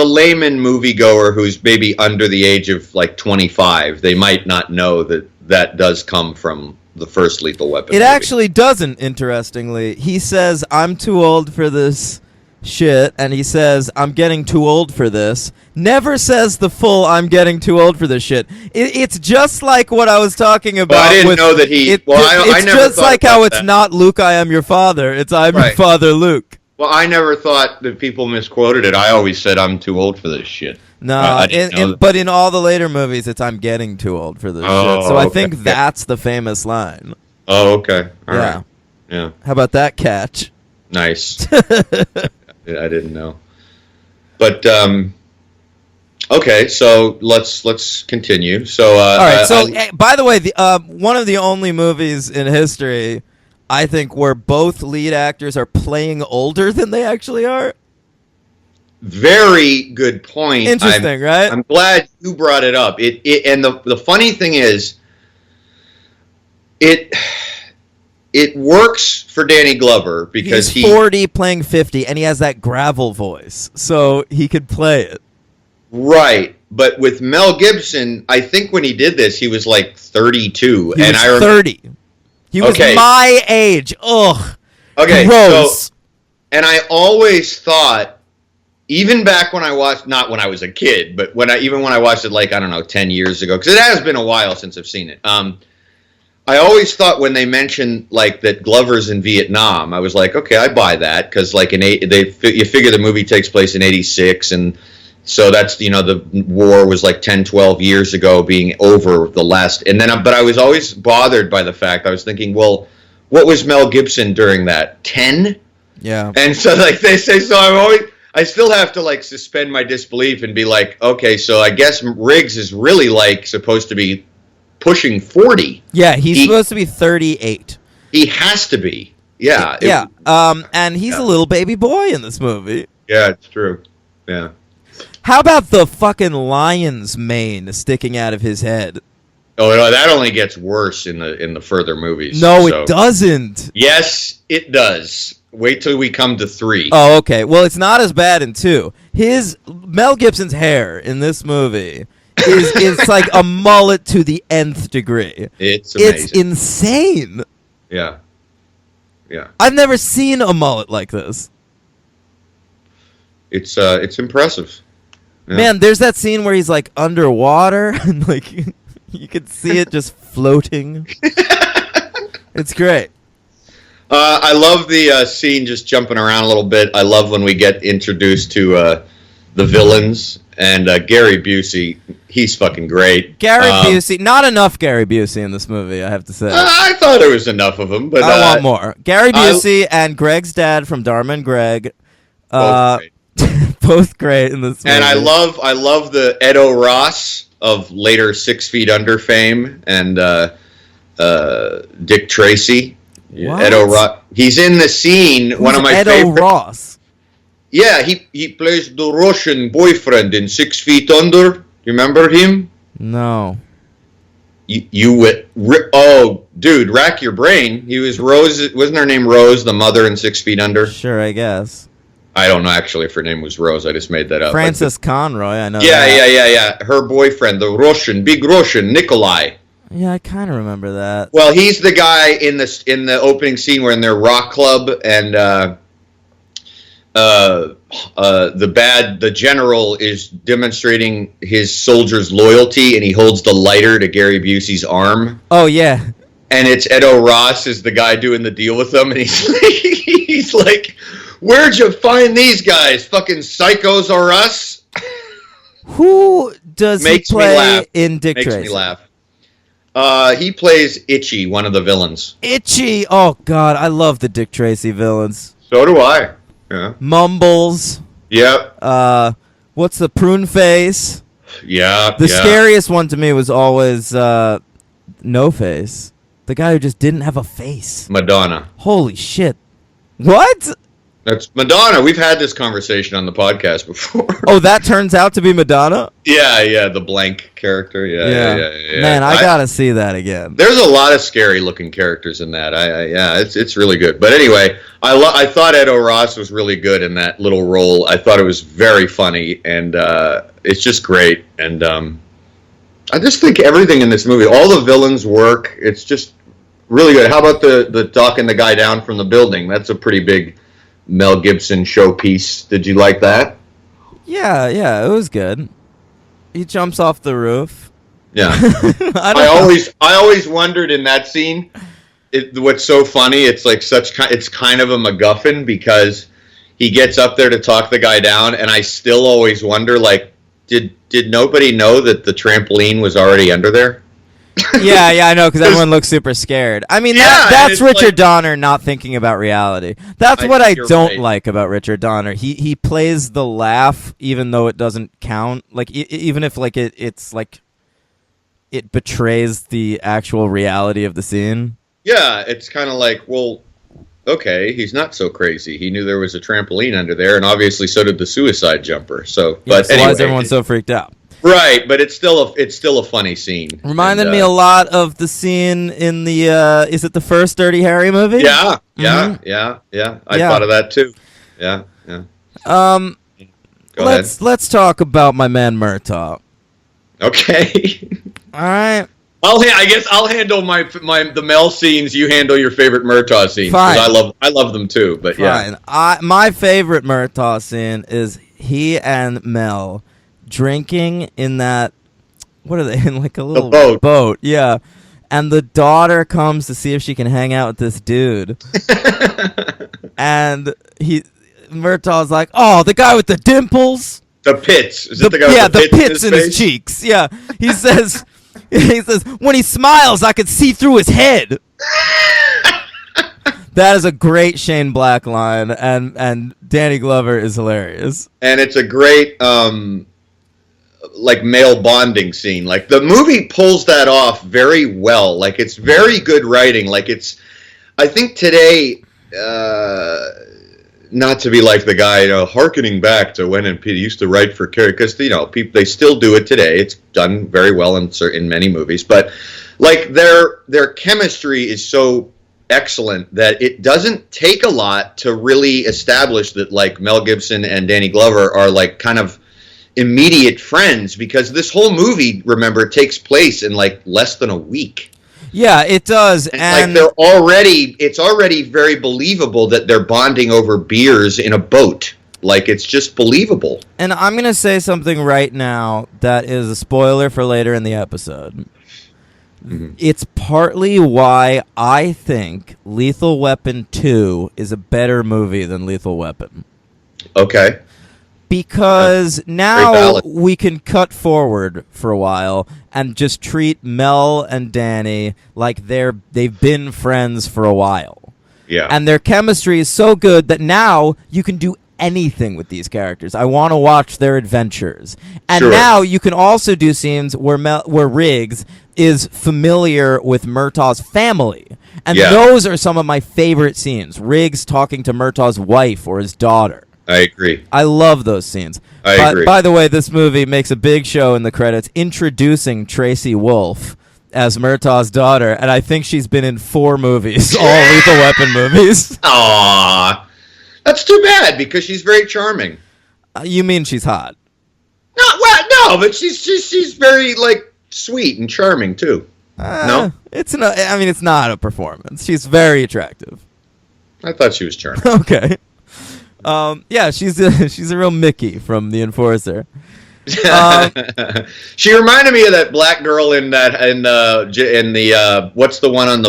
layman moviegoer who's maybe under the age of like 25. They might not know that does come from the first Lethal Weapon. It movie. actually doesn't. Interestingly, he says, "I'm too old for this shit," and he says, "I'm getting too old for this." Never says the full "I'm getting too old for this shit." It's just like what I was talking about. Well, I didn't know that he. It's never just like how it's that. not Luke, I am your father. It's I'm your father, Luke. Well, I never thought that people misquoted it. I always said I'm too old for this shit. No, but in all the later movies, it's I'm getting too old for this shit. So I think that's the famous line. Oh, okay. All right. Yeah. How about that catch? Nice. I didn't know. But okay, so let's continue. So all right. So by the way, one of the only movies in history, I think, where both lead actors are playing older than they actually are. Very good point. Interesting, right? I'm glad you brought it up. And the funny thing is, it works for Danny Glover because he's 40 playing 50, and he has that gravel voice, so he could play it. Right, but with Mel Gibson, I think when he did this, he was like 32, He was 30. He was my age. Ugh. Okay. Gross. And I always thought, even back when I watched, not when I was a kid, but even when I watched it, like, I don't know, 10 years ago, because it has been a while since I've seen it. I always thought when they mentioned like that Glover's in Vietnam, I was like, okay, I buy that because like you figure the movie takes place in '86, and so that's the war was like 10, 12 years ago, being over the last, and then but I was always bothered by the fact I was thinking, well, what was Mel Gibson during that 10? Yeah, and so like they say, so I still have to like suspend my disbelief and be like, okay, so I guess Riggs is really like supposed to be pushing 40. Yeah, he's supposed to be 38. He has to be. Yeah. And he's a little baby boy in this movie. Yeah, it's true. Yeah. How about the fucking lion's mane sticking out of his head? Oh, no, that only gets worse in the further movies. No, so. it doesn't. Yes, it does. Wait till we come to 3. Oh, okay. Well, it's not as bad in 2. Mel Gibson's hair in this movie is like a mullet to the nth degree. It's amazing. It's insane. Yeah. Yeah. I've never seen a mullet like this. It's impressive. Yeah. Man, there's that scene where he's like underwater and like you could see it just floating. It's great. I love the scene just jumping around a little bit. I love when we get introduced to the villains and Gary Busey. He's fucking great. Gary Busey, not enough Gary Busey in this movie, I have to say. I thought there was enough of him, but I want more. Gary Busey and Greg's dad from Dharma and Greg. Both great. Both great in this movie. And I love the Edo Ross of later 6 Feet Under fame and Dick Tracy. What? Edo Ross. He's in the scene. Who's one of my Edo favorite. Ross? Yeah, he plays the Russian boyfriend in 6 Feet Under. You remember him? No. Oh, dude, rack your brain. He was Rose. Wasn't her name Rose, the mother in 6 Feet Under? Sure, I guess. I don't know actually if her name was Rose. I just made that up. Frances Conroy, I know. Yeah, that. yeah. Her boyfriend, the Russian, big Russian, Nikolai. Yeah, I kind of remember that. Well, he's the guy in the opening scene where in their rock club and the general is demonstrating his soldiers' loyalty and he holds the lighter to Gary Busey's arm. Oh yeah. And it's Edo Ross is the guy doing the deal with them and he's like, "Where'd you find these guys? Fucking psychos or us?" Who does Makes he me play laugh. in Dick Makes Tracy? me laugh. He plays Itchy, one of the villains. Itchy. Oh god, I love the Dick Tracy villains. So do I. Yeah. Mumbles. Yep. What's the prune face? Yeah. The scariest one to me was always No Face. The guy who just didn't have a face. Madonna. Holy shit. What? That's Madonna. We've had this conversation on the podcast before. Oh, that turns out to be Madonna? Yeah, the blank character. Yeah. Man, I gotta see that again. There's a lot of scary looking characters in that. It's really good. But anyway, I thought Edo Ross was really good in that little role. I thought it was very funny, and it's just great. And I just think everything in this movie, all the villains work. It's just really good. How about the talking the guy down from the building? That's a pretty big Mel Gibson showpiece. Did you like that? Yeah, it was good. He jumps off the roof. Yeah. I always wondered in that scene. What's so funny? It's like it's kind of a MacGuffin because he gets up there to talk the guy down, and I still always wonder, like, did nobody know that the trampoline was already under there? Yeah, I know, because everyone looks super scared. I mean, that's Richard Donner not thinking about reality. That's what I don't like about Richard Donner. He plays the laugh even though it doesn't count. Like even if like it's like it betrays the actual reality of the scene. Yeah, it's kind of like, well, okay, he's not so crazy. He knew there was a trampoline under there, and obviously so did the suicide jumper. So, but so anyway, why is everyone so freaked out? Right, but it's still a funny scene. Reminded me a lot of the scene in the is it the first Dirty Harry movie? Yeah. I thought of that too. Yeah. Let's talk about my man Murtaugh. Okay. All right. I guess I'll handle the Mel scenes. You handle your favorite Murtaugh scenes. Fine. I love them too. But fine. Yeah. My favorite Murtaugh scene is he and Mel drinking in that, what are they in, like a little boat, yeah, and the daughter comes to see if she can hang out with this dude and Murtaugh's like, oh, the guy with the dimples, the pits, is it the guy with the pits in his cheeks, yeah, he says when he smiles I could see through his head. That is a great Shane Black line, and Danny Glover is hilarious, and it's a great like male bonding scene. Like the movie pulls that off very well. Like it's very good writing. Like I think today not to be like the guy, hearkening back to when and Peter used to write for Carrie, because people they still do it today. It's done very well in many movies, but like their chemistry is so excellent that it doesn't take a lot to really establish that like Mel Gibson and Danny Glover are like kind of immediate friends, because this whole movie, remember, takes place in like less than a week. Yeah, it does. And like it's already very believable that they're bonding over beers in a boat. Like, it's just believable. And I'm going to say something right now that is a spoiler for later in the episode. Mm-hmm. It's partly why I think Lethal Weapon 2 is a better movie than Lethal Weapon. Okay. Because now we can cut forward for a while and just treat Mel and Danny like they've been friends for a while. Yeah. And their chemistry is so good that now you can do anything with these characters. I want to watch their adventures. And now you can also do scenes where Riggs is familiar with Murtaugh's family. And those are some of my favorite scenes. Riggs talking to Murtaugh's wife or his daughter. I agree. I love those scenes. I agree. By the way, this movie makes a big show in the credits introducing Tracy Wolf as Murtaugh's daughter, and I think she's been in 4 movies, all Lethal Weapon movies. Aww. That's too bad, because she's very charming. You mean she's hot? No, but she's very, like, sweet and charming, too. No? It's not a performance. She's very attractive. I thought she was charming. Okay. Yeah, she's a real Mickey from The Enforcer. She reminded me of that black girl in the what's the one on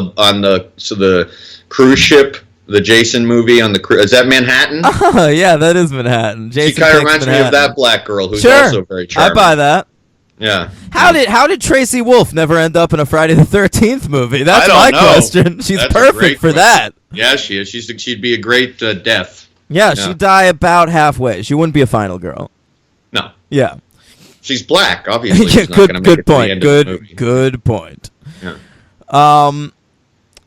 the cruise ship, the Jason movie on the cruise? Is that Manhattan? Oh yeah, that is Manhattan. Jason she kind of reminds me of that black girl who's also very charming. I buy that. Yeah. How did Tracy Wolf never end up in a Friday the 13th movie? That's my question. She's perfect for that. Yeah, she is. She'd be a great death. Yeah, she'd die about halfway. She wouldn't be a final girl. No. Yeah. She's black, obviously. Yeah, she's not gonna make it point. To the end of the movie. Good point. Yeah.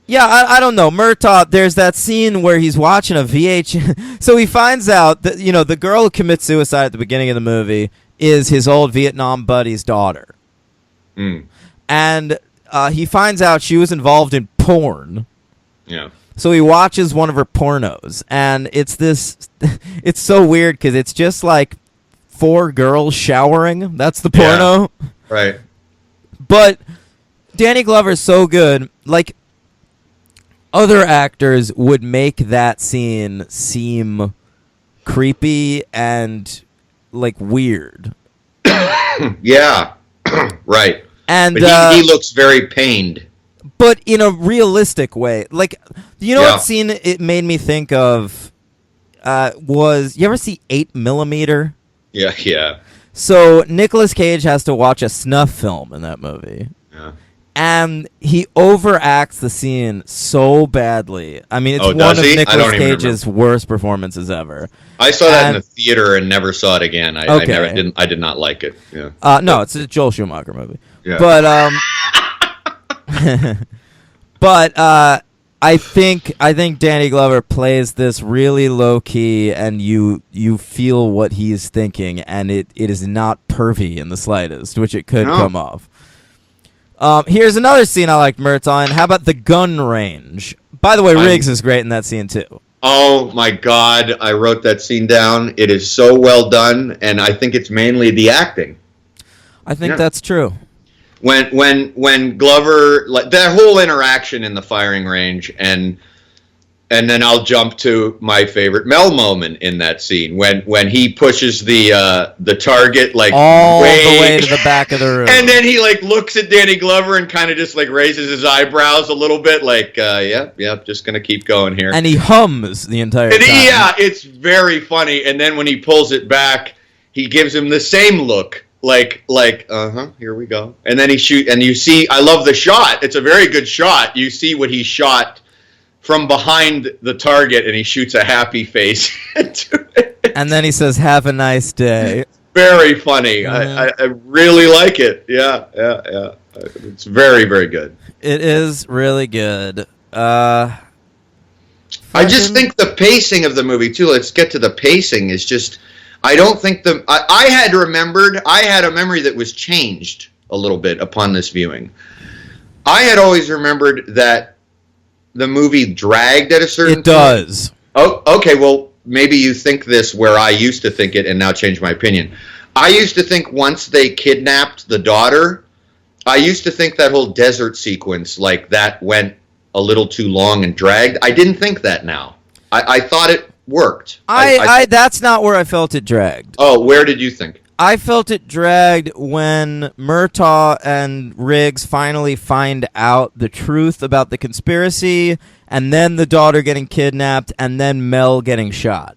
Yeah, I don't know. Murtaugh, there's that scene where he's watching a VH. So he finds out that, the girl who commits suicide at the beginning of the movie is his old Vietnam buddy's daughter. Mm. And he finds out she was involved in porn. Yeah. So he watches one of her pornos, and it's so weird because it's just like 4 girls showering. That's the porno. Yeah. Right. But Danny Glover's so good. Like, other actors would make that scene seem creepy and, like, weird. Yeah. Right. And but he looks very pained. But in a realistic way. Like, what scene it made me think of was, you ever see 8mm? Yeah, yeah. So Nicolas Cage has to watch a snuff film in that movie. Yeah. And he overacts the scene so badly. I mean, it's one of Nicolas Cage's worst performances ever. I saw that in the theater and never saw it again. I did not like it. Yeah. No, it's a Joel Schumacher movie. Yeah. But but I think Danny Glover plays this really low key, and you feel what he's thinking, and it is not pervy in the slightest, which it could come off. Here's another scene I liked Murtaugh in. How about the gun range? By the way, Riggs is great in that scene too. Oh my God, I wrote that scene down. It is so well done, and I think it's mainly the acting. I think that's true. When Glover, like that whole interaction in the firing range, and then I'll jump to my favorite Mel moment in that scene when he pushes the target like all the way to the back of the room, and then he like looks at Danny Glover and kind of just like raises his eyebrows a little bit, like yep, just gonna keep going here, and he hums the entire time. Yeah, it's very funny. And then when he pulls it back, he gives him the same look. Like, here we go. And then he shoot, and you see, I love the shot. It's a very good shot. You see what he shot from behind the target, and he shoots a happy face into it. And then he says, "Have a nice day." Very funny. I really like it. Yeah. It's very, very good. It is really good. I just think the pacing of the movie too. Let's get to the pacing. Is just I don't think I had a memory that was changed a little bit upon this viewing. I had always remembered that the movie dragged at a certain point. It does. Oh, okay. Well, maybe you think this where I used to think it and now changed my opinion. I used to think once they kidnapped the daughter, I used to think that whole desert sequence like that went a little too long and dragged. I didn't think that now. I thought it worked. That's not where I felt it dragged. Oh, where did you think? I felt it dragged when Murtaugh and Riggs finally find out the truth about the conspiracy, and then the daughter getting kidnapped, and then Mel getting shot.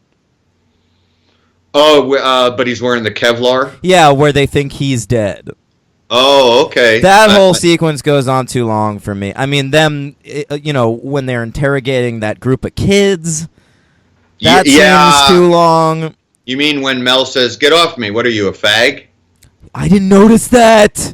Oh, but he's wearing the Kevlar? Yeah, where they think he's dead. Oh, okay. That whole sequence goes on too long for me. I mean, them, when they're interrogating that group of kids, that seems too long. You mean when Mel says, "Get off me, what are you, a fag?" I didn't notice that.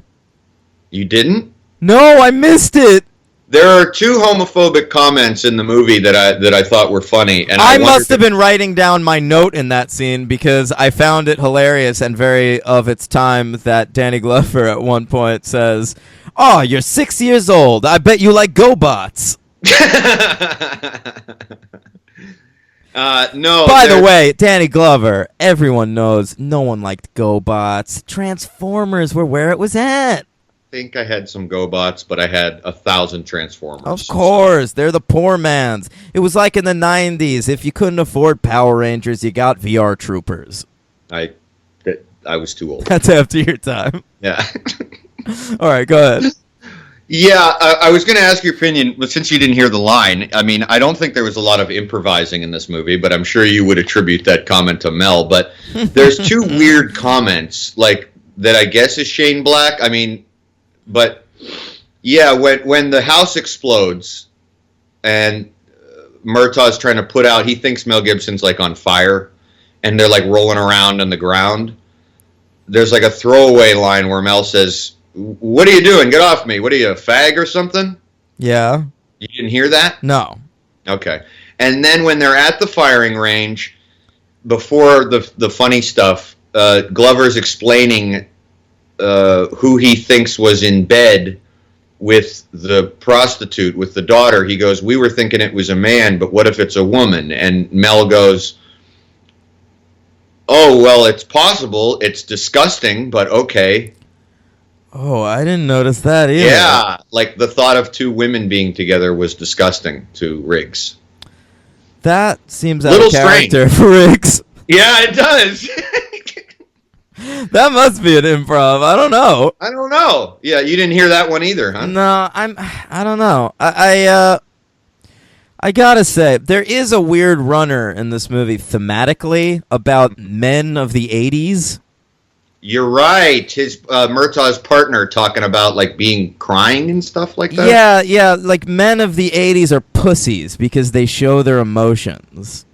You didn't? No, I missed it. There are two homophobic comments in the movie that I thought were funny, and I must have been writing down my note in that scene because I found it hilarious and very of its time that Danny Glover at one point says, "Oh, you're 6 years old. I bet you like GoBots." No. By the way, Danny Glover, everyone knows no one liked GoBots. Transformers were where it was at. I think I had some GoBots, but I had 1,000 Transformers. Of course, they're the poor man's. It was like in the 90s. If you couldn't afford Power Rangers, you got VR Troopers. I was too old. That's after your time. Yeah. All right, go ahead. Yeah, I was going to ask your opinion, but since you didn't hear the line, I mean, I don't think there was a lot of improvising in this movie, but I'm sure you would attribute that comment to Mel. But there's two weird comments, like, that I guess is Shane Black. I mean, but, yeah, when the house explodes and Murtaugh's trying to put out, he thinks Mel Gibson's, like, on fire, and they're, like, rolling around on the ground. There's, like, a throwaway line where Mel says, "What are you doing? Get off me. What are you, a fag or something?" Yeah. You didn't hear that? No. Okay. And then when they're at the firing range, before the funny stuff, Glover's explaining who he thinks was in bed with the prostitute, with the daughter. He goes, "We were thinking it was a man, but what if it's a woman?" And Mel goes, "Oh, well, it's possible. It's disgusting, but okay." Oh, I didn't notice that either. Yeah, like the thought of two women being together was disgusting to Riggs. That seems out of character for Riggs. Yeah, it does. That must be an improv. I don't know. Yeah, you didn't hear that one either, huh? No, I don't know. I gotta say, there is a weird runner in this movie thematically about men of the 80s. You're right. His Murtaugh's partner talking about like crying and stuff like that. Yeah, like men of the 80s are pussies because they show their emotions.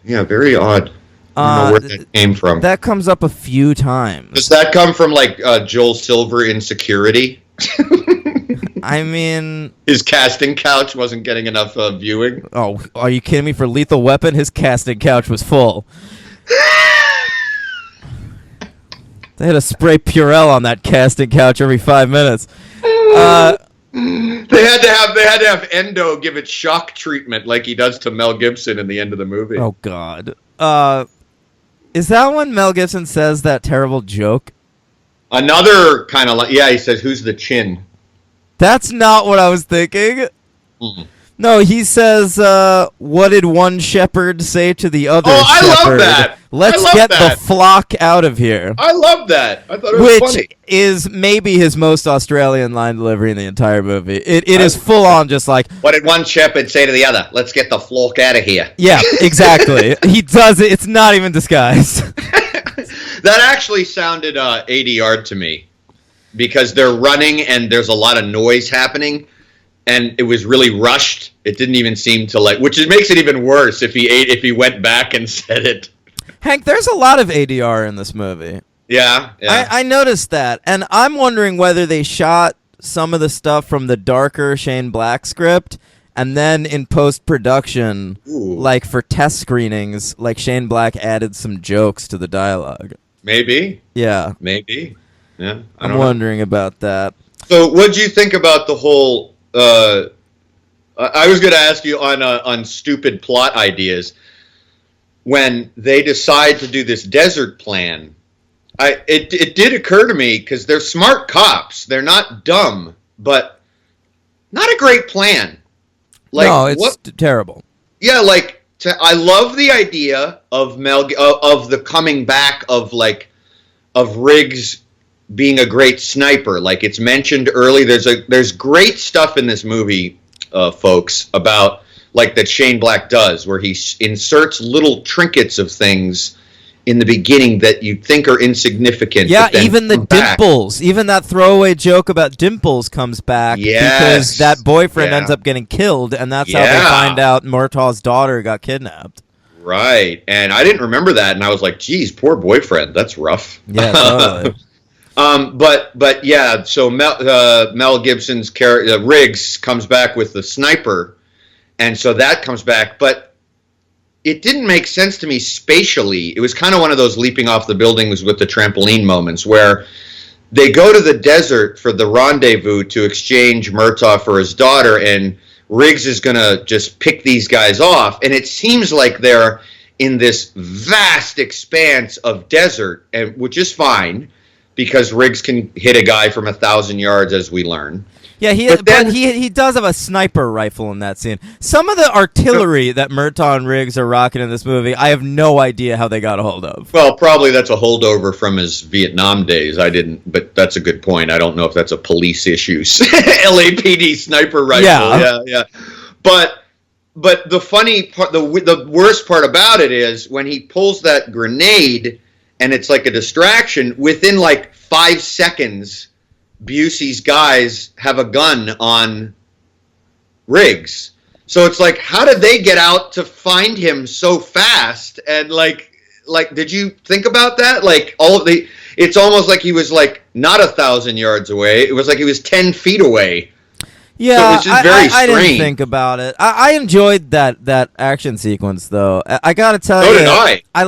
Yeah, very odd. I don't know where that came from. That comes up a few times. Does that come from like Joel Silver Insecurity? I mean, his casting couch wasn't getting enough viewing. Oh, are you kidding me? For Lethal Weapon, his casting couch was full. They had to spray Purell on that casting couch every 5 minutes. They had to have Endo give it shock treatment like he does to Mel Gibson in the end of the movie. Oh God. Is that when Mel Gibson says that terrible joke? Another kind of he says, "Who's the chin?" That's not what I was thinking. Mm-hmm. No, he says, "What did one shepherd say to the other shepherd? I love that. Let's get the flock out of here." I love that. I thought it was funny. Which is maybe his most Australian line delivery in the entire movie. It is full on just like, "What did one shepherd say to the other? Let's get the flock out of here." Yeah, exactly. He does it. It's not even disguised. That actually sounded ADR to me because they're running and there's a lot of noise happening. And it was really rushed. It didn't even seem to which makes it even worse if he went back and said it. Hank, there's a lot of ADR in this movie. Yeah. I noticed that, and I'm wondering whether they shot some of the stuff from the darker Shane Black script And then in post-production, Ooh. like for test screenings, like Shane Black added some jokes to the dialogue. Maybe. Yeah. Maybe. Yeah. I I'm don't know. wondering about that. So, what'd you think about the whole? I was going to ask you on stupid plot ideas. When they decide to do this desert plan, it did occur to me because they're smart cops. They're not dumb, but not a great plan. Like, no, it's terrible. Yeah, like I love the idea of of the coming back of Riggs being a great sniper. Like it's mentioned early. There's great stuff in this movie, folks, about like that Shane Black does, where he inserts little trinkets of things in the beginning that you think are insignificant. Yeah, but then even the come back. dimples, even that throwaway joke about dimples comes back because that boyfriend ends up getting killed, and that's how they find out Murtaugh's daughter got kidnapped. Right, and I didn't remember that, and I was like, geez, poor boyfriend, that's rough. Yeah, totally. But yeah, so Mel Gibson's character Riggs comes back with the sniper, and so that comes back, but it didn't make sense to me spatially. It was kind of one of those leaping off the buildings with the trampoline moments where they go to the desert for the rendezvous to exchange Murtaugh for his daughter, and Riggs is going to just pick these guys off, and it seems like they're in this vast expanse of desert, and which is fine because Riggs can hit a guy from 1,000 yards, as we learn. Yeah, he does have a sniper rifle in that scene. Some of the artillery that Murtaugh and Riggs are rocking in this movie, I have no idea how they got a hold of. Well, probably that's a holdover from his Vietnam days. I didn't, but that's a good point. I don't know if that's a police issue. LAPD sniper rifle. Yeah. But the funny part, the worst part about it is when he pulls that grenade and it's like a distraction, within like 5 seconds, Busey's guys have a gun on Riggs. So it's like, how did they get out to find him so fast? And like, did you think about that? Like it's almost like he was like not 1,000 yards away. It was like he was 10 feet away. Yeah, so it was just very I strange. didn't think about it. I enjoyed that action sequence though. I gotta tell you, So did I. I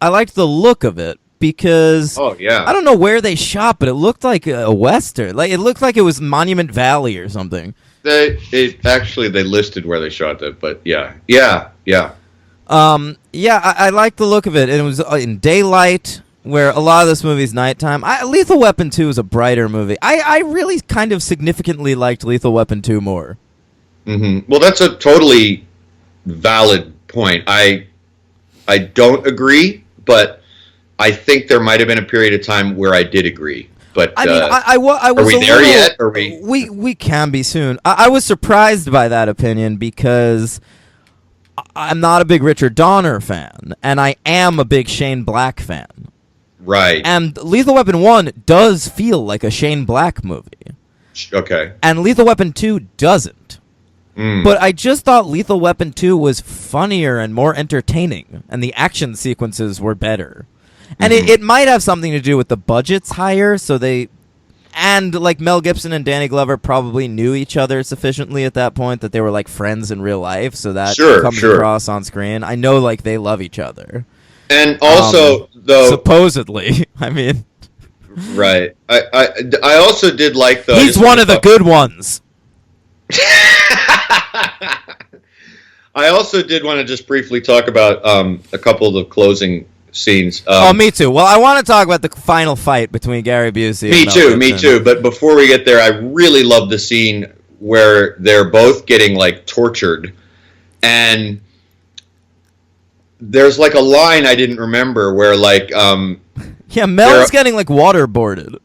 liked the look of it. Because I don't know where they shot, but it looked like a western. Like it looked like it was Monument Valley or something. They listed where they shot that, but yeah. I liked the look of it, and it was in daylight, where a lot of this movie is nighttime. Lethal Weapon 2 is a brighter movie. I really kind of significantly liked Lethal Weapon 2 more. Mm-hmm. Well, that's a totally valid point. I don't agree, but I think there might have been a period of time where I did agree, but I mean, I was. Are we there yet? Are we? We can be soon. I was surprised by that opinion because I'm not a big Richard Donner fan, and I am a big Shane Black fan. Right. And Lethal Weapon 1 does feel like a Shane Black movie. Okay. And Lethal Weapon 2 doesn't. But I just thought Lethal Weapon 2 was funnier and more entertaining, and the action sequences were better. And it might have something to do with the budget's higher, and like Mel Gibson and Danny Glover probably knew each other sufficiently at that point that they were like friends in real life, so that comes across on screen. I know like they love each other. And also, though, supposedly, I mean, right. I also did like the. He's one of the good ones. I also did want to just briefly talk about a couple of the closing scenes. Me too. Well, I want to talk about the final fight between Gary Busey and Mel Me too. But before we get there, I really love the scene where they're both getting like tortured, and there's like a line I didn't remember where like Mel's getting like waterboarded.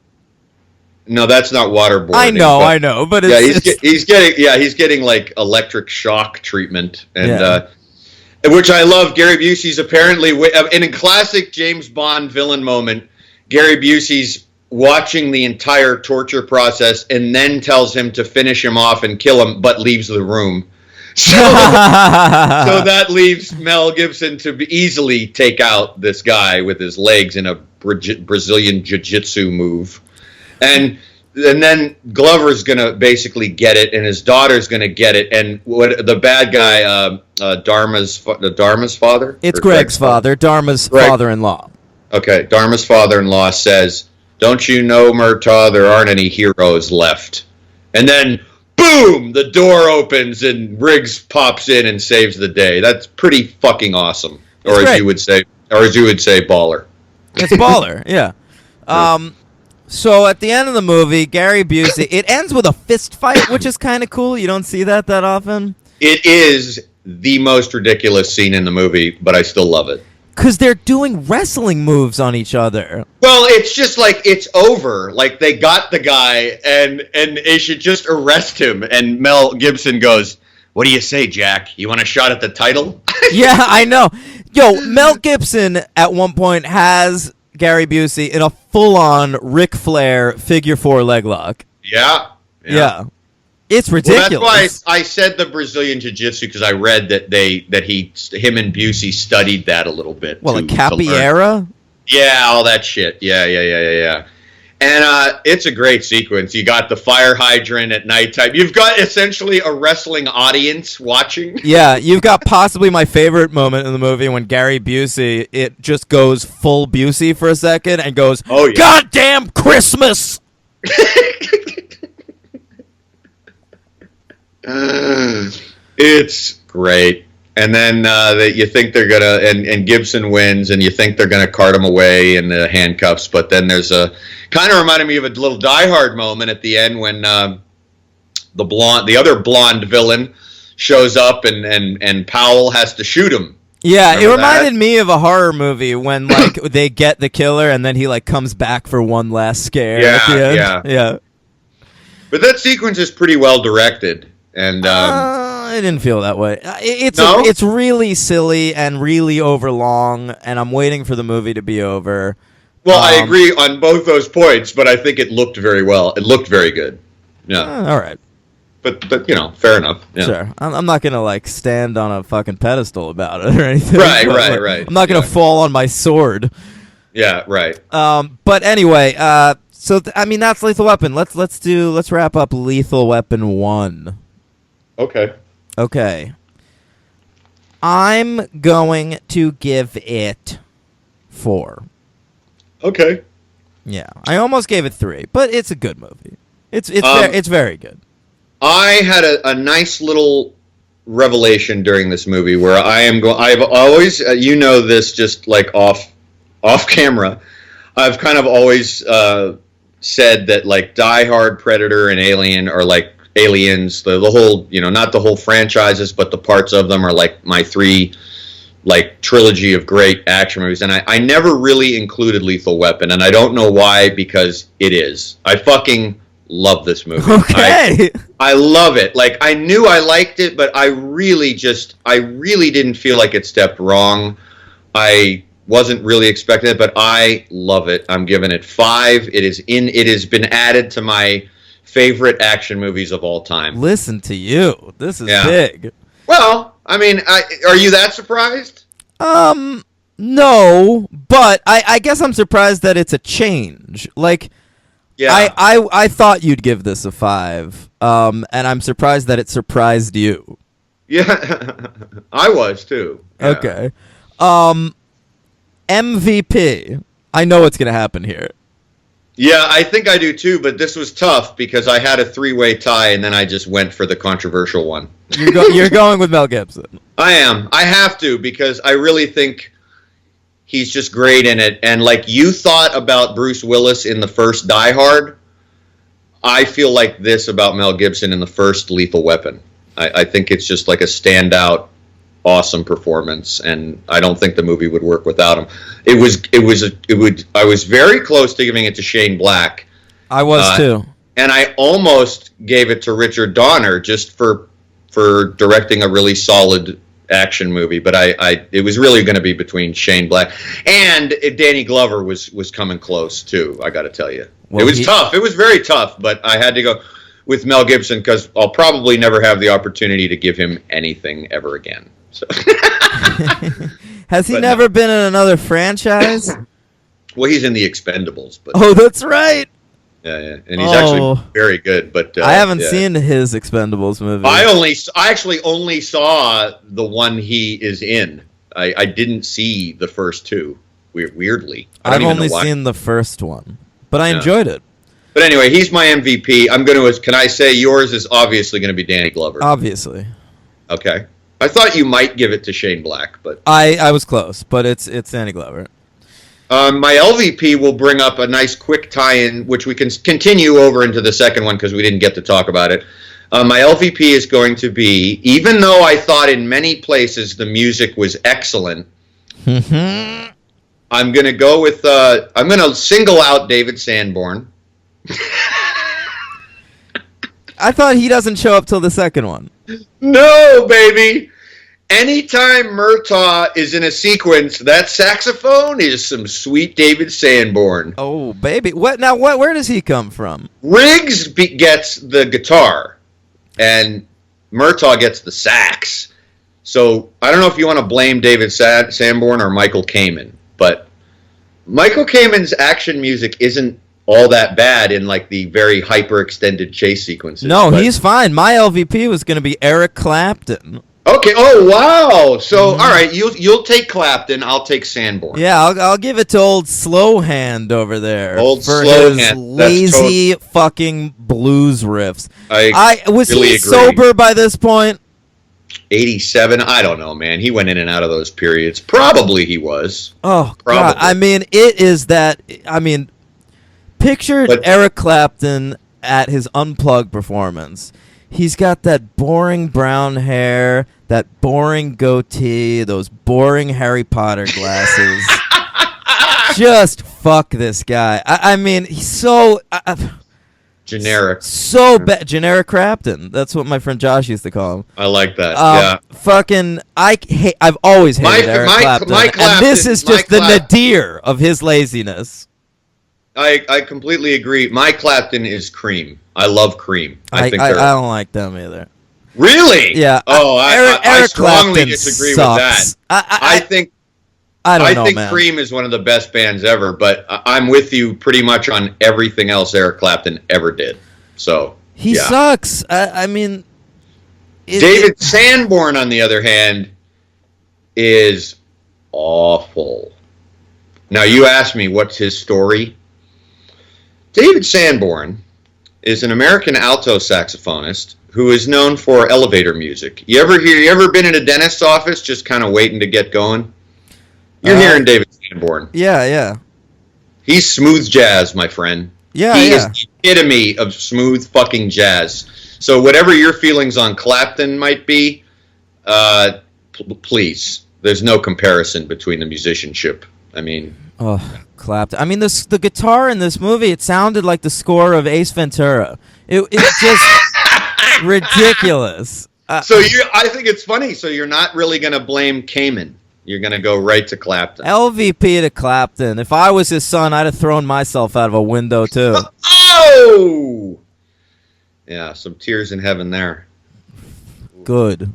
No, that's not waterboarding. I know, but he's getting like electric shock treatment, and which I love. Gary Busey's apparently in a classic James Bond villain moment. Gary Busey's watching the entire torture process and then tells him to finish him off and kill him, but leaves the room. So that leaves Mel Gibson to easily take out this guy with his legs in a Brazilian jiu-jitsu move. And and then Glover's gonna basically get it, and his daughter's gonna get it, and what the bad guy, Dharma's father? It's Greg's father, Dharma's father-in-law. Okay, Dharma's father-in-law says, "Don't you know, Murtaugh, there aren't any heroes left." And then, boom, the door opens and Riggs pops in and saves the day. That's pretty fucking awesome. Or as you would say, baller. It's baller, yeah. So at the end of the movie, Gary Busey, it ends with a fist fight, which is kind of cool. You don't see that often. It is the most ridiculous scene in the movie, but I still love it. Because they're doing wrestling moves on each other. Well, it's just like it's over. Like they got the guy, and they should just arrest him. And Mel Gibson goes, "What do you say, Jack? You want a shot at the title?" Yeah, I know. Yo, Mel Gibson at one point has Gary Busey in a full-on Ric Flair figure 4 leg lock. Yeah. It's ridiculous. Well, that's why I said the Brazilian Jiu-Jitsu, because I read that him and Busey studied that a little bit. Well, a capoeira? Yeah, all that shit. Yeah. And it's a great sequence. You got the fire hydrant at nighttime. You've got essentially a wrestling audience watching. Yeah, you've got possibly my favorite moment in the movie when Gary Busey, it just goes full Busey for a second and goes, "Oh, yeah. Goddamn Christmas!" It's great. And then you think they're gonna, and Gibson wins, and you think they're gonna cart him away in the handcuffs. But then there's a kind of reminded me of a little Die Hard moment at the end when the other blonde villain shows up, and Powell has to shoot him. Yeah, it reminded me of a horror movie when like they get the killer and then he like comes back for one last scare at the end. Yeah. But that sequence is pretty well directed, and I didn't feel that way. It's really silly and really overlong, and I'm waiting for the movie to be over. Well, I agree on both those points, but I think it looked very well. It looked very good. Yeah. All right. But fair enough. Yeah. Sure. I'm not going to, like, stand on a fucking pedestal about it or anything. Right. I'm not going to fall on my sword. Yeah, right. But anyway, that's Lethal Weapon. Let's wrap up Lethal Weapon 1. Okay. I'm going to give it 4. Okay. Yeah. I almost gave it 3, but it's a good movie. It's very good. I had a nice little revelation during this movie where I've always, this just like off camera, I've kind of always said that like Die Hard, Predator, and Alien are like Aliens, the whole, not the whole franchises, but the parts of them are like my 3 like trilogy of great action movies, and I never really included Lethal Weapon, and I don't know why, because it is. I fucking love this movie. Okay. I love it. Like, I knew I liked it, but I really didn't feel like it stepped wrong. I wasn't really expecting it, but I love it. I'm giving it 5. It has been added to my favorite action movies of all time. Listen to you. This is big. Well, I mean, are you that surprised? No, but I guess I'm surprised that it's a change. Like, yeah. I thought you'd give this a 5, and I'm surprised that it surprised you. Yeah, I was too. Yeah. Okay. MVP. I know what's going to happen here. Yeah, I think I do too, but this was tough because I had a 3-way tie, and then I just went for the controversial one. You're going with Mel Gibson. I am. I have to, because I really think he's just great in it. And like you thought about Bruce Willis in the first Die Hard, I feel like this about Mel Gibson in the first Lethal Weapon. I think it's just like a standout, awesome performance, and I don't think the movie would work without him. I was very close to giving it to Shane Black. I was too. And I almost gave it to Richard Donner just for directing a really solid action movie, but it was really going to be between Shane Black and Danny Glover was coming close too. I got to tell you, it was tough. It was very tough, but I had to go with Mel Gibson because I'll probably never have the opportunity to give him anything ever again. So. Has he never been in another franchise? Well, he's in The Expendables, but oh, that's right. yeah, and he's actually very good. But I haven't seen his Expendables movie. I actually only saw the one he is in. I didn't see the first two. Weirdly, I've only seen the first one, but I enjoyed it. But anyway, he's my MVP. Can I say yours is obviously going to be Danny Glover? Obviously. Okay. I thought you might give it to Shane Black, but I was close, but it's Danny Glover. My LVP will bring up a nice quick tie-in, which we can continue over into the second one because we didn't get to talk about it. My LVP is going to be, even though I thought in many places the music was excellent, I'm going to go with, I'm going to single out David Sanborn. I thought he doesn't show up till the second one. No, baby. Anytime Murtaugh is in a sequence, that saxophone is some sweet David Sanborn. Oh, baby. Where does he come from? Riggs gets the guitar, and Murtaugh gets the sax. So I don't know if you want to blame David Sanborn or Michael Kamen, but Michael Kamen's action music isn't all that bad in like the very hyper-extended chase sequences. No, he's fine. My LVP was going to be Eric Clapton. Okay. Oh, wow. So, all right, you'll take Clapton. I'll take Sanborn. Yeah, I'll give it to old Slow Hand over there for his lazy fucking blues riffs. Was really he agree. sober by this point? 87. I don't know, man. He went in and out of those periods. Probably he was. Oh, God. I mean, it is that. I mean, picture Eric Clapton at his Unplugged performance. He's got that boring brown hair, that boring goatee, those boring Harry Potter glasses. Just fuck this guy. I mean, he's so generic. So bad. Generic Clapton. That's what my friend Josh used to call him. I like that. Yeah. Fucking, I've always hated Eric Clapton. And this is just the nadir of his laziness. I completely agree. Mike Clapton is Cream. I love Cream. I don't like them either. Really? Yeah. Oh, I strongly Clapton disagree sucks. with that. I think man. Cream is one of the best bands ever, but I'm with you pretty much on everything else Eric Clapton ever did. So he sucks. I mean, David Sanborn, on the other hand, is awful. Now, you asked me what's his story. David Sanborn is an American alto saxophonist who is known for elevator music. You ever been in a dentist's office just kind of waiting to get going? You're hearing David Sanborn. Yeah. He's smooth jazz, my friend. Yeah, he is the epitome of smooth fucking jazz. So whatever your feelings on Clapton might be, please, there's no comparison between the musicianship. I mean... Oh, Clapton. I mean, the guitar in this movie, it sounded like the score of Ace Ventura. It's just ridiculous. I think it's funny. So you're not really going to blame Kamen. You're going to go right to Clapton. LVP to Clapton. If I was his son, I'd have thrown myself out of a window, too. Oh! Yeah, some tears in heaven there. Good.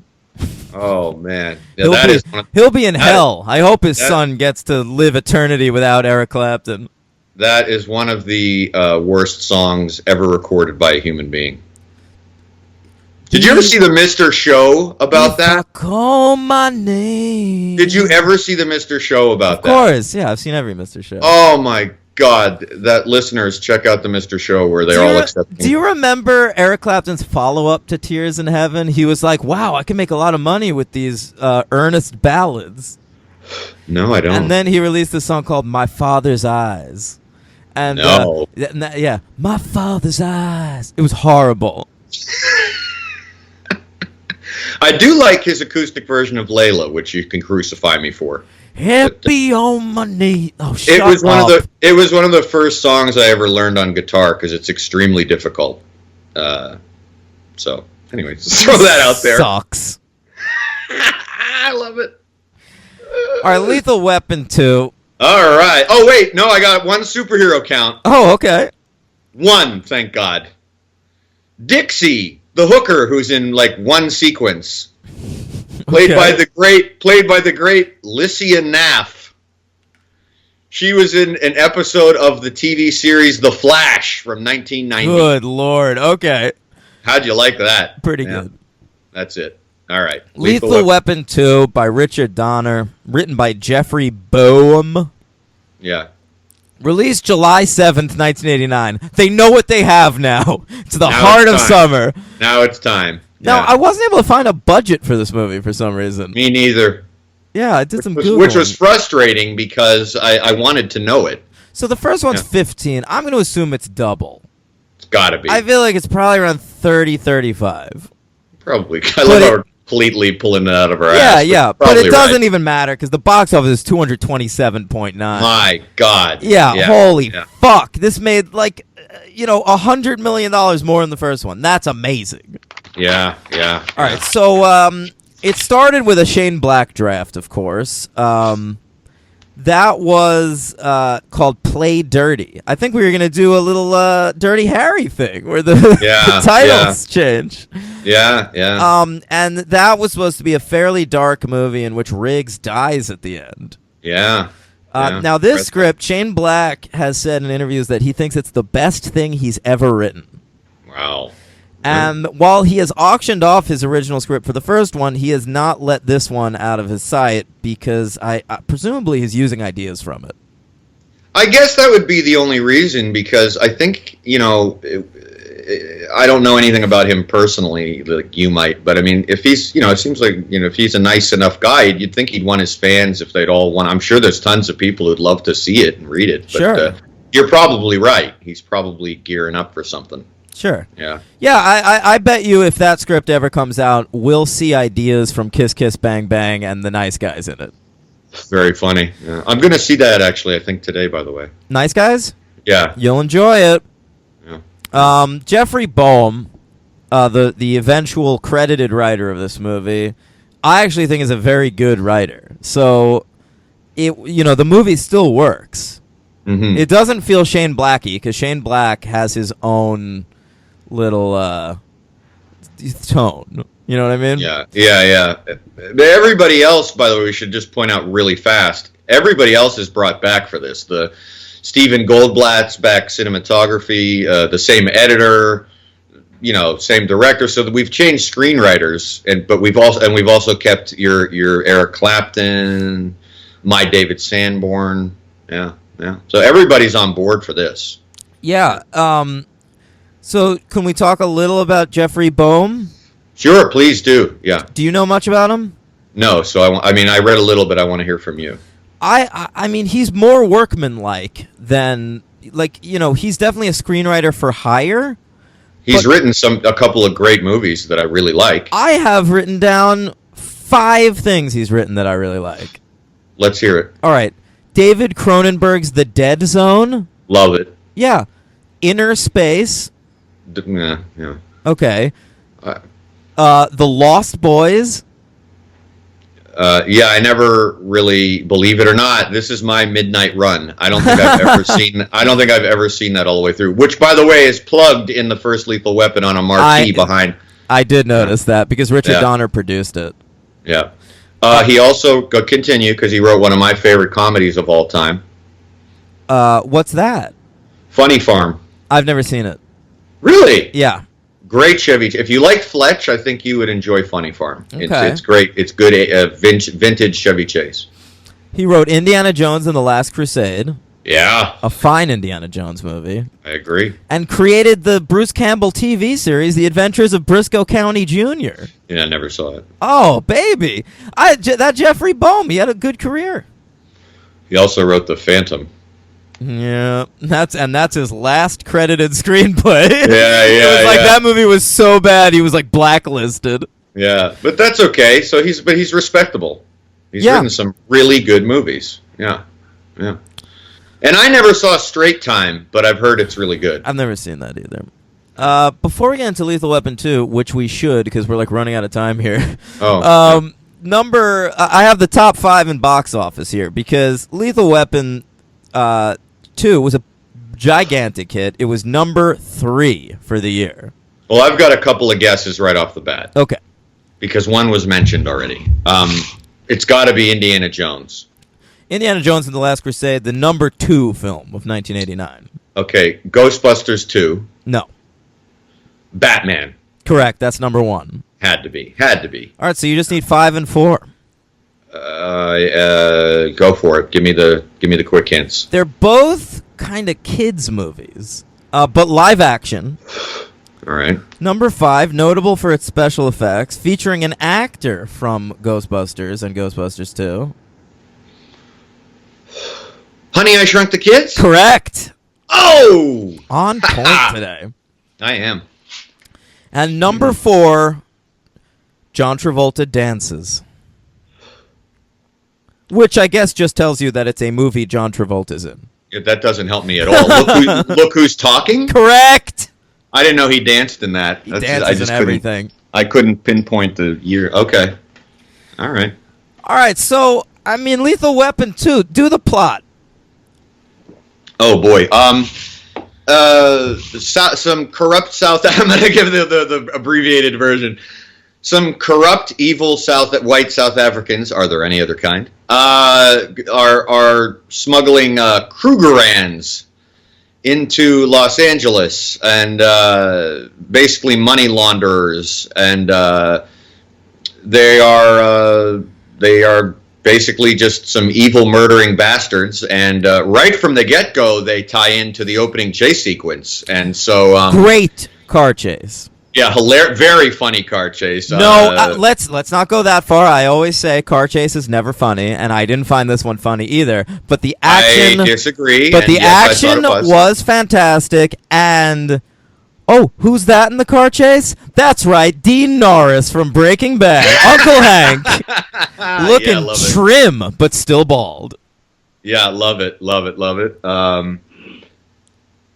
Oh, man. Yeah, he'll be in hell. I hope his son gets to live eternity without Eric Clapton. That is one of the worst songs ever recorded by a human being. Did you ever see the Mr. Show about that? I call my name. Did you ever see the Mr. Show about that? Of course, yeah. I've seen every Mr. Show. Oh, my God. Listeners, check out the Mr. Show where they're all accepting. Do you remember Eric Clapton's follow-up to Tears in Heaven? He was like, wow, I can make a lot of money with these earnest ballads. No, I don't. And then he released a song called My Father's Eyes. And, yeah, My Father's Eyes. It was horrible. I do like his acoustic version of Layla, which you can crucify me for. Happy on my knee. Oh, It was one of the first songs I ever learned on guitar because it's extremely difficult. So, anyways, throw that out there. Sucks. I love it. All right, Lethal Weapon 2. All right. Oh, wait. No, I got one superhero count. Oh, okay. One, thank God. Dixie, the hooker who's in like one sequence. Played by the great Lycia Naff. She was in an episode of the TV series The Flash from 1990. Good Lord. Okay. How'd you like that? Pretty good. That's it. All right. Lethal Weapon 2 by Richard Donner, written by Jeffrey Boehm. Yeah. Released July 7th, 1989. They know what they have now. It's the Now heart it's of time. summer. Now it's time. Now, Yeah. I wasn't able to find a budget for this movie for some reason. Me neither. Yeah, I did some Which Googling. was frustrating because I wanted to know it. So the first one's 15. I'm going to assume it's double. It's got to be. I feel like it's probably around 30, 35. Probably. I love how we're completely pulling it out of our ass. Yeah. But Probably it doesn't right. even matter because the box office is 227.9. My God. Yeah, holy yeah. fuck. This made like, $100 million more than the first one. That's amazing. Yeah. All right, so it started with a Shane Black draft, of course. That was called Play Dirty. I think we were going to do a little Dirty Harry thing where the, the titles change. Yeah. And that was supposed to be a fairly dark movie in which Riggs dies at the end. Yeah. Now, this script, Shane Black has said in interviews that he thinks it's the best thing he's ever written. Wow. And while he has auctioned off his original script for the first one, he has not let this one out of his sight because I presumably he's using ideas from it. I guess that would be the only reason because I think, I don't know anything about him personally, like you might, but I mean, if he's, it seems like, if he's a nice enough guy, you'd think he'd want his fans if they'd all want. I'm sure there's tons of people who'd love to see it and read it. But, sure. You're probably right. He's probably gearing up for something. Sure. Yeah. Yeah, I bet you if that script ever comes out, we'll see ideas from Kiss Kiss Bang Bang and the Nice Guys in it. Very funny. Yeah. I'm going to see that actually, I think today, by the way. Nice Guys? Yeah. You'll enjoy it. Yeah. Jeffrey Boehm, the eventual credited writer of this movie, I actually think is a very good writer. So, the movie still works. Mm-hmm. It doesn't feel Shane Blacky because Shane Black has his own little tone. You know what I mean? Yeah. Everybody else, by the way, we should just point out really fast. Everybody else is brought back for this. The Stephen Goldblatt's back cinematography, the same editor, same director. So that we've changed screenwriters, but we've also kept your Eric Clapton, my David Sanborn. Yeah. So everybody's on board for this. Yeah. So can we talk a little about Jeffrey Boehm? Sure, please do. Yeah. Do you know much about him? No. So I read a little bit. I want to hear from you. I mean, he's more workmanlike than he's definitely a screenwriter for hire. He's written a couple of great movies that I really like. I have written down 5 things he's written that I really like. Let's hear it. All right. David Cronenberg's The Dead Zone. Love it. Yeah. Inner Space. Yeah. Okay. The Lost Boys. I never really, believe it or not, this is my midnight run. I don't think I've ever seen. I don't think I've ever seen that all the way through. Which, by the way, is plugged in the first Lethal Weapon on a marquee behind. I did notice that because Richard Donner produced it. Yeah. He also continue because he wrote one of my favorite comedies of all time. What's that? Funny Farm. I've never seen it. Really? Yeah. Great Chevy. If you like Fletch, I think you would enjoy Funny Farm. Okay. It's great. It's good vintage Chevy Chase. He wrote Indiana Jones and the Last Crusade. Yeah. A fine Indiana Jones movie. I agree. And created the Bruce Campbell TV series, The Adventures of Briscoe County Jr. Yeah, I never saw it. Oh, baby. That Jeffrey Boehm, he had a good career. He also wrote The Phantom. Yeah, that's his last credited screenplay. Yeah. It was like that movie was so bad he was like blacklisted. Yeah, but that's okay. So he's respectable. He's written some really good movies. Yeah. And I never saw Straight Time, but I've heard it's really good. I've never seen that either. Before we get into Lethal Weapon 2, which we should because we're like running out of time here. Oh. I have the top 5 in box office here because Lethal Weapon 2 was a gigantic hit. It was number 3 for the year. Well, I've got a couple of guesses right off the bat. Okay. Because one was mentioned already. It's got to be Indiana Jones. Indiana Jones and the Last Crusade, the number 2 film of 1989. Okay, Ghostbusters 2. No. Batman. Correct. That's number 1. Had to be. All right, so you just need 5 and 4. Go for it. Give me the quick hints. They're both kind of kids' movies, but live action. All right. Number 5, notable for its special effects, featuring an actor from Ghostbusters and Ghostbusters 2. Honey, I Shrunk the Kids? Correct. Oh! On point today. I am. And number 4, John Travolta dances. Which I guess just tells you that it's a movie John Travolta's in. Yeah, that doesn't help me at all. Look who's talking? Correct. I didn't know he danced in that. He dances in everything. I couldn't pinpoint the year. Okay. All right. All right, so, I mean, Lethal Weapon 2, do the plot. Oh, boy. Some corrupt South... I'm going to give the abbreviated version. Some corrupt, evil white South Africans, are there any other kind, are smuggling Krugerrands into Los Angeles, and basically money launderers, and they are basically just some evil murdering bastards, and right from the get-go they tie into the opening chase sequence, and so great car chase. Yeah, very funny car chase. No, let's not go that far. I always say car chase is never funny, and I didn't find this one funny either. But the action, I disagree. But the yes, action was fantastic. And oh, who's that in the car chase? That's right, Dean Norris from Breaking Bad, Uncle Hank, looking trim but still bald. Yeah, love it.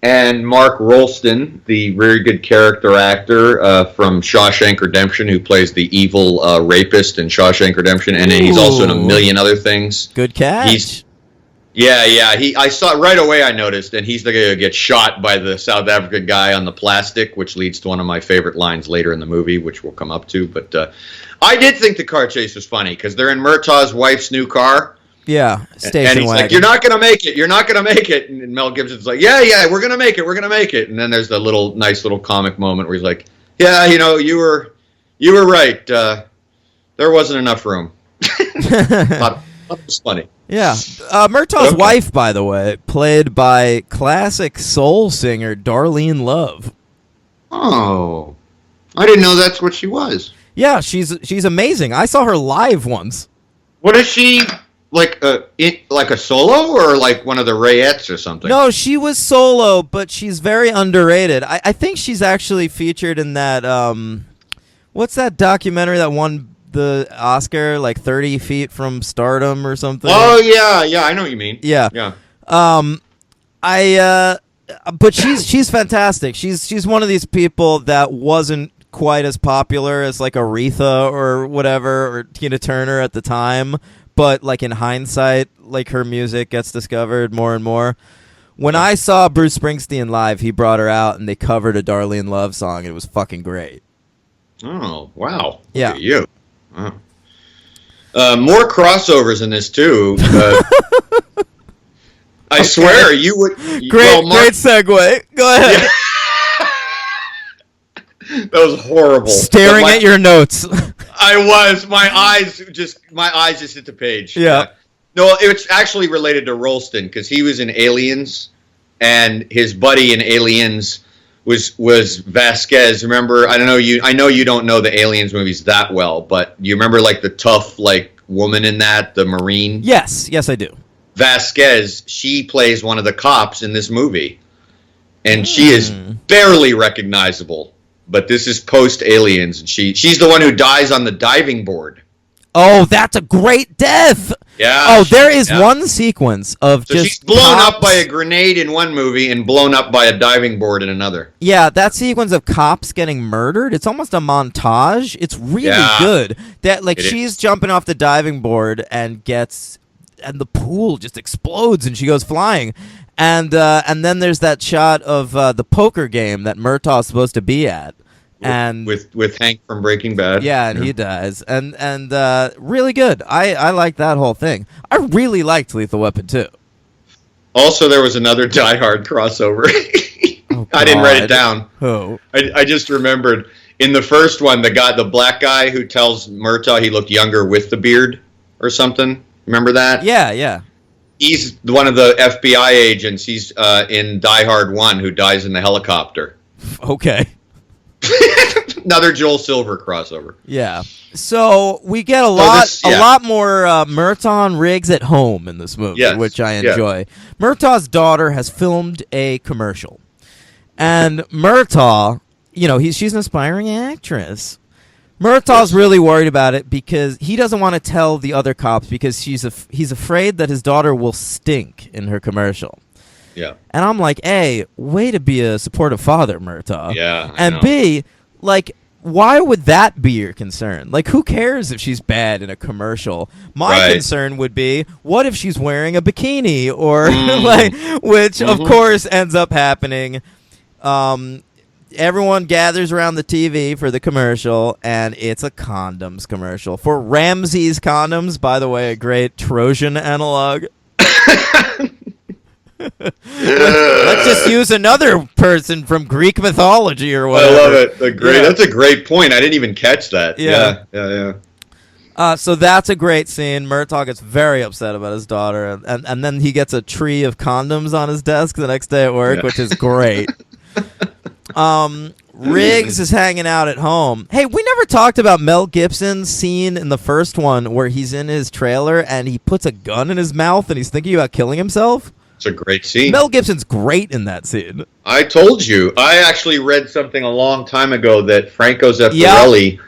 And Mark Rolston, the very good character actor from Shawshank Redemption, who plays the evil rapist in Shawshank Redemption, and he's also in a million other things. Good catch. I saw it right away. I noticed, and he's going to get shot by the South African guy on the plastic, which leads to one of my favorite lines later in the movie, which we'll come up to. But I did think the car chase was funny because they're in Murtaugh's wife's new car. Yeah, station and he's wagon. like, "You're not gonna make it. And Mel Gibson's like, "Yeah, we're gonna make it." And then there's the nice little comic moment where he's like, "Yeah, you were right. There wasn't enough room." That was funny. Yeah, Murtaugh's wife, by the way, played by classic soul singer Darlene Love. Oh, I didn't know that's what she was. Yeah, she's amazing. I saw her live once. What is she? Like a solo or like one of the Rayettes or something? No, she was solo, but she's very underrated. I think she's actually featured in that, what's that documentary that won the Oscar, like 30 Feet from Stardom or something? Oh, yeah, I know what you mean. Yeah. But she's fantastic. She's one of these people that wasn't quite as popular as like Aretha or whatever, or Tina Turner at the time. But, like, in hindsight, like, her music gets discovered more and more. When I saw Bruce Springsteen live, he brought her out, and they covered a Darlene Love song, and it was fucking great. Oh, wow. Yeah. Look at you. Wow. More crossovers in this, too. I swear, you would... Great segue. Go ahead. Yeah. That was horrible. Staring at your notes. I was. My eyes just hit the page. Yeah. No, it's actually related to Rolston because he was in Aliens, and his buddy in Aliens was Vasquez. Remember? I know you don't know the Aliens movies that well, but you remember like the tough like woman in that, the Marine? Yes, I do. Vasquez, she plays one of the cops in this movie, and she is barely recognizable. But this is post-Aliens, and she's the one who dies on the diving board. Oh, that's a great death! Yeah. Oh, there is one sequence of so just she's blown cops. up by a grenade in one movie and blown up by a diving board in another. Yeah, that sequence of cops getting murdered, it's almost a montage. It's really good. That she's jumping off the diving board and the pool just explodes and she goes flying. And then there's that shot of the poker game that Murtaugh's supposed to be at. And with Hank from Breaking Bad. yeah, and he dies, and really good. I like that whole thing. I really liked Lethal Weapon 2. Also, there was another Die Hard crossover. Oh, I didn't write God. it down. Who? I just remembered in the first one, the black guy who tells Murtaugh he looked younger with the beard or something. Remember that? Yeah. He's one of the FBI agents. He's in Die Hard 1 who dies in the helicopter. Okay. Another Joel Silver crossover. Yeah. So we get a lot more Murtaugh and Riggs at home in this movie, Yes, which I yes. enjoy. Murtaugh's daughter has filmed a commercial, and Murtaugh, she's an aspiring actress. Murtaugh's really worried about it because he doesn't want to tell the other cops because he's afraid that his daughter will stink in her commercial. Yeah. And I'm like, A, way to be a supportive father, Murtaugh. Yeah. I And know. B, like, why would that be your concern? Like, who cares if she's bad in a commercial? My Right. concern would be, what if she's wearing a bikini? Or, Mm. which, of course, ends up happening. Everyone gathers around the TV for the commercial, and it's a condoms commercial. For Ramsey's Condoms, by the way, a great Trojan analog. Let's just use another person from Greek mythology or I whatever. love it. Yeah. That's a great point. I didn't even catch that. Yeah. Yeah. So that's a great scene. Murtaugh gets very upset about his daughter, and then he gets a tree of condoms on his desk the next day at work, Yeah. which is great. Riggs is hanging out at home. Hey, we never talked about Mel Gibson's scene in the first one where he's in his trailer and he puts a gun in his mouth and he's thinking about killing himself. It's a great scene. Mel Gibson's great in that scene. I told you. I actually read something a long time ago that Franco Zeffirelli.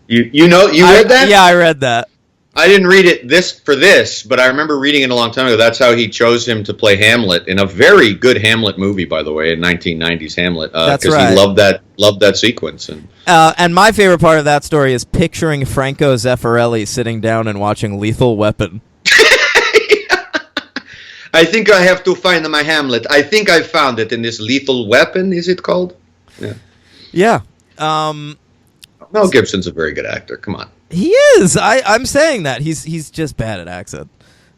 You read that? Yeah, I read that. I didn't read it but I remember reading it a long time ago. That's how he chose him to play Hamlet in a very good Hamlet movie, by the way, in 1990s Hamlet. That's Because right. he loved that sequence. And my favorite part of that story is picturing Franco Zeffirelli sitting down and watching Lethal Weapon. I think I have to find my Hamlet. I think I found it in this Lethal Weapon. Is it called? Yeah. Mel Gibson's a very good actor. Come on. He is. I'm saying that. He's just bad at accent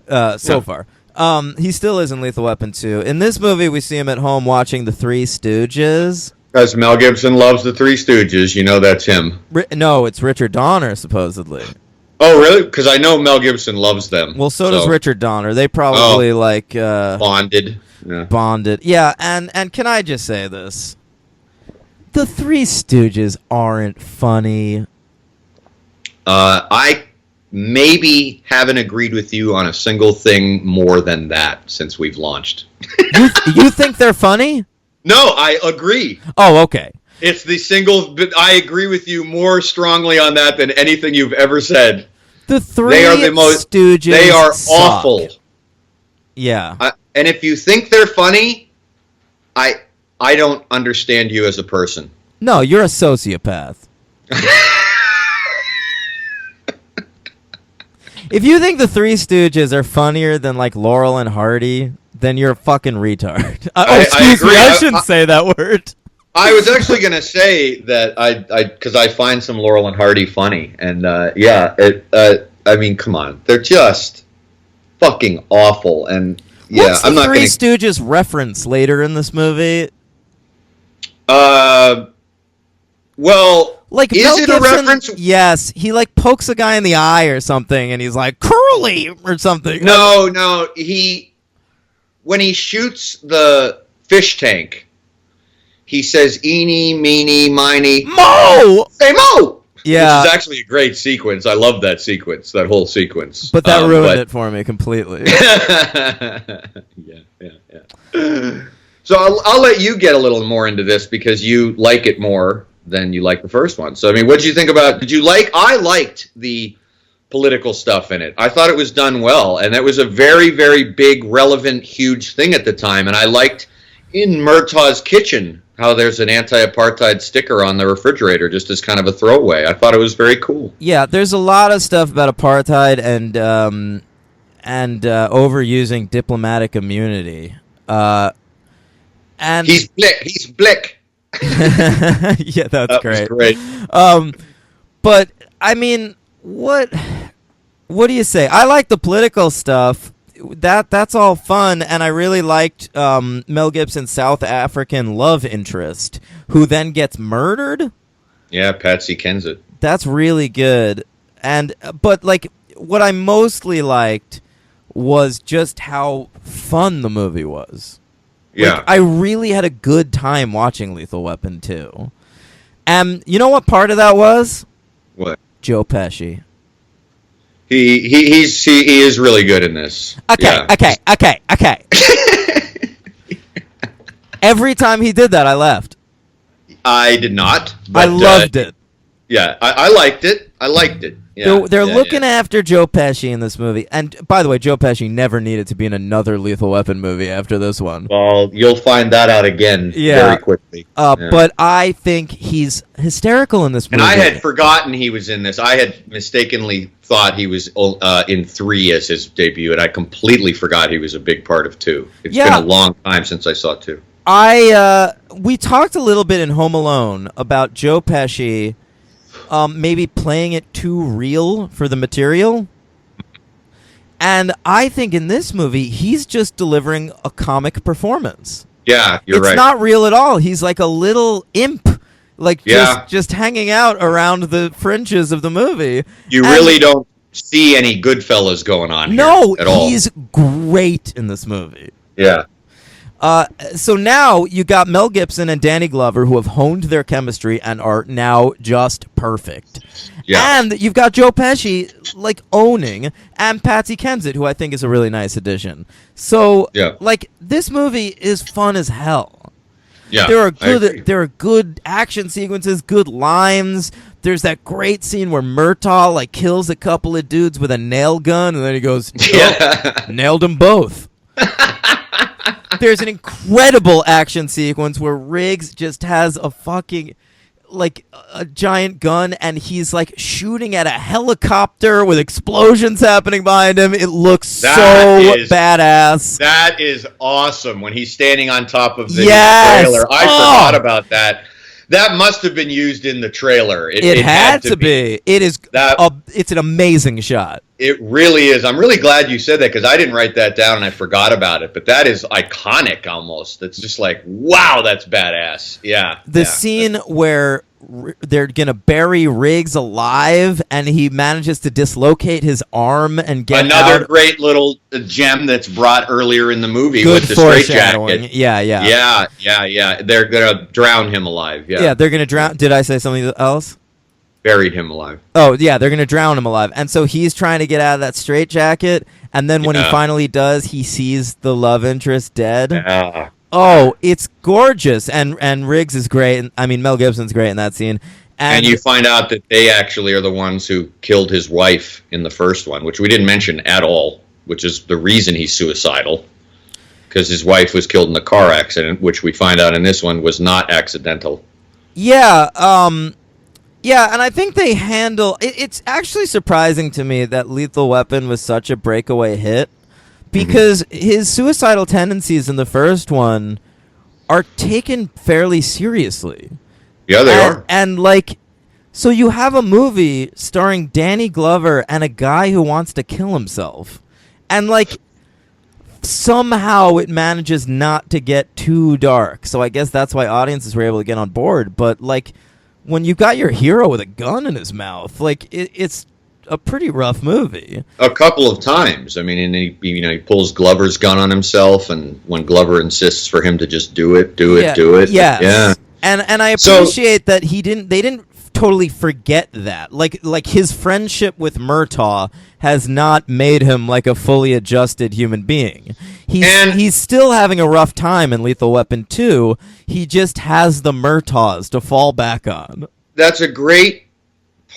so far. He still is in Lethal Weapon 2. In this movie, we see him at home watching The Three Stooges. Because Mel Gibson loves the Three Stooges. You know that's him. No, it's Richard Donner, supposedly. Oh, really? Because I know Mel Gibson loves them. Well, so does Richard Donner. They probably Bonded. Yeah. bonded. Yeah, and can I just say this? The Three Stooges aren't funny. I maybe haven't agreed with you on a single thing more than that since we've launched. You think they're funny? No, I agree. Oh, okay. It's the single, but I agree with you more strongly on that than anything you've ever said. The Three They are the most. Stooges They are suck. awful. Yeah. And if you think they're funny, I don't understand you as a person. No, you're a sociopath. If you think the Three Stooges are funnier than like Laurel and Hardy, then you're a fucking retard. Excuse me, agree. I shouldn't say that word. I was actually going to say that because I find some Laurel and Hardy funny, and I mean, come on, they're just fucking awful, and yeah, What's the I'm not Three going to. Stooges reference later in this movie? Well, Like is Mel it Gibson, a reference? Yes, he like pokes a guy in the eye or something, and he's like Curly or something. No, when he shoots the fish tank, he says "eeny, meeny, miny, Mo. say mo." Yeah, Which is actually a great sequence. I love that sequence, that whole sequence. but that ruined it for me completely. Yeah. So I'll let you get a little more into this because you like it more than you like the first one. So I mean, what did you think about? I liked the political stuff in it. I thought it was done well, and that was a very, very big, relevant, huge thing at the time. And I liked in Murtaugh's kitchen how there's an anti-apartheid sticker on the refrigerator just as kind of a throwaway. I thought it was very cool. Yeah, there's a lot of stuff about apartheid and overusing diplomatic immunity. And He's blick. Yeah, that's That great. was great. But I mean, what do you say? I like the political stuff. That's all fun, and I really liked Mel Gibson's South African love interest, who then gets murdered. Yeah, Patsy Kensit. That's really good. And but like what I mostly liked was just how fun the movie was. Yeah. Like, I really had a good time watching Lethal Weapon 2. And you know what part of that was? What? Joe Pesci. He is really good in this. Okay. Yeah. Every time he did that, I left. I did not. I But, loved it. Yeah, I liked it. I liked it. Yeah, They're yeah, looking yeah. after Joe Pesci in this movie. And by the way, Joe Pesci never needed to be in another Lethal Weapon movie after this one. Well, you'll find that out again very quickly. Yeah. But I think he's hysterical in this movie. And I had forgotten he was in this. I had mistakenly thought he was in 3 as his debut, and I completely forgot he was a big part of 2. It's been a long time since I saw 2. We talked a little bit in Home Alone about Joe Pesci maybe playing it too real for the material. And I think in this movie, he's just delivering a comic performance. Yeah, you're right. It's not real at all. He's like a little imp, like just hanging out around the fringes of the movie. You really don't see any Goodfellas going on here at all. He's great in this movie. Yeah. So now you got Mel Gibson and Danny Glover, who have honed their chemistry and are now just perfect. Yeah. And you've got Joe Pesci like owning, and Patsy Kensit, who I think is a really nice addition. So like this movie is fun as hell. Yeah, there are good action sequences, good lines. There's that great scene where Murtaugh like kills a couple of dudes with a nail gun, and then he goes, nailed them both. There's an incredible action sequence where Riggs just has a fucking like a giant gun, and he's like shooting at a helicopter with explosions happening behind him. It looks so badass. That is awesome when he's standing on top of the trailer. I forgot about that. That must have been used in the trailer. It had to be. It is. It's an amazing shot. It really is. I'm really glad you said that because I didn't write that down and I forgot about it. But that is iconic almost. It's just like, wow, that's badass. Yeah. The scene where they're going to bury Riggs alive and he manages to dislocate his arm and get another great little gem that's brought earlier in the movie with the straitjacket. Yeah. They're going to drown him alive. Yeah, they're going to drown. Did I say something else? Buried him alive. Oh, yeah, they're going to drown him alive. And so he's trying to get out of that straitjacket, and then when he finally does, he sees the love interest dead. Yeah. Oh, it's gorgeous. And Riggs is great. I mean, Mel Gibson's great in that scene. And you find out that they actually are the ones who killed his wife in the first one, which we didn't mention at all, which is the reason he's suicidal. Because his wife was killed in the car accident, which we find out in this one was not accidental. Yeah, yeah, and I think they handle... It's actually surprising to me that Lethal Weapon was such a breakaway hit, because his suicidal tendencies in the first one are taken fairly seriously. Yeah, they are. And, like, so you have a movie starring Danny Glover and a guy who wants to kill himself. And, like, somehow it manages not to get too dark. So I guess that's why audiences were able to get on board. But, like... when you got your hero with a gun in his mouth, like it's a pretty rough movie. A couple of times. I mean, and he pulls Glover's gun on himself, and when Glover insists for him to just do it. Yes. Yeah. And I appreciate that they didn't totally forget that. Like his friendship with Murtaugh has not made him like a fully adjusted human being. He's still having a rough time in Lethal Weapon 2. He just has the Murtaughs to fall back on. That's a great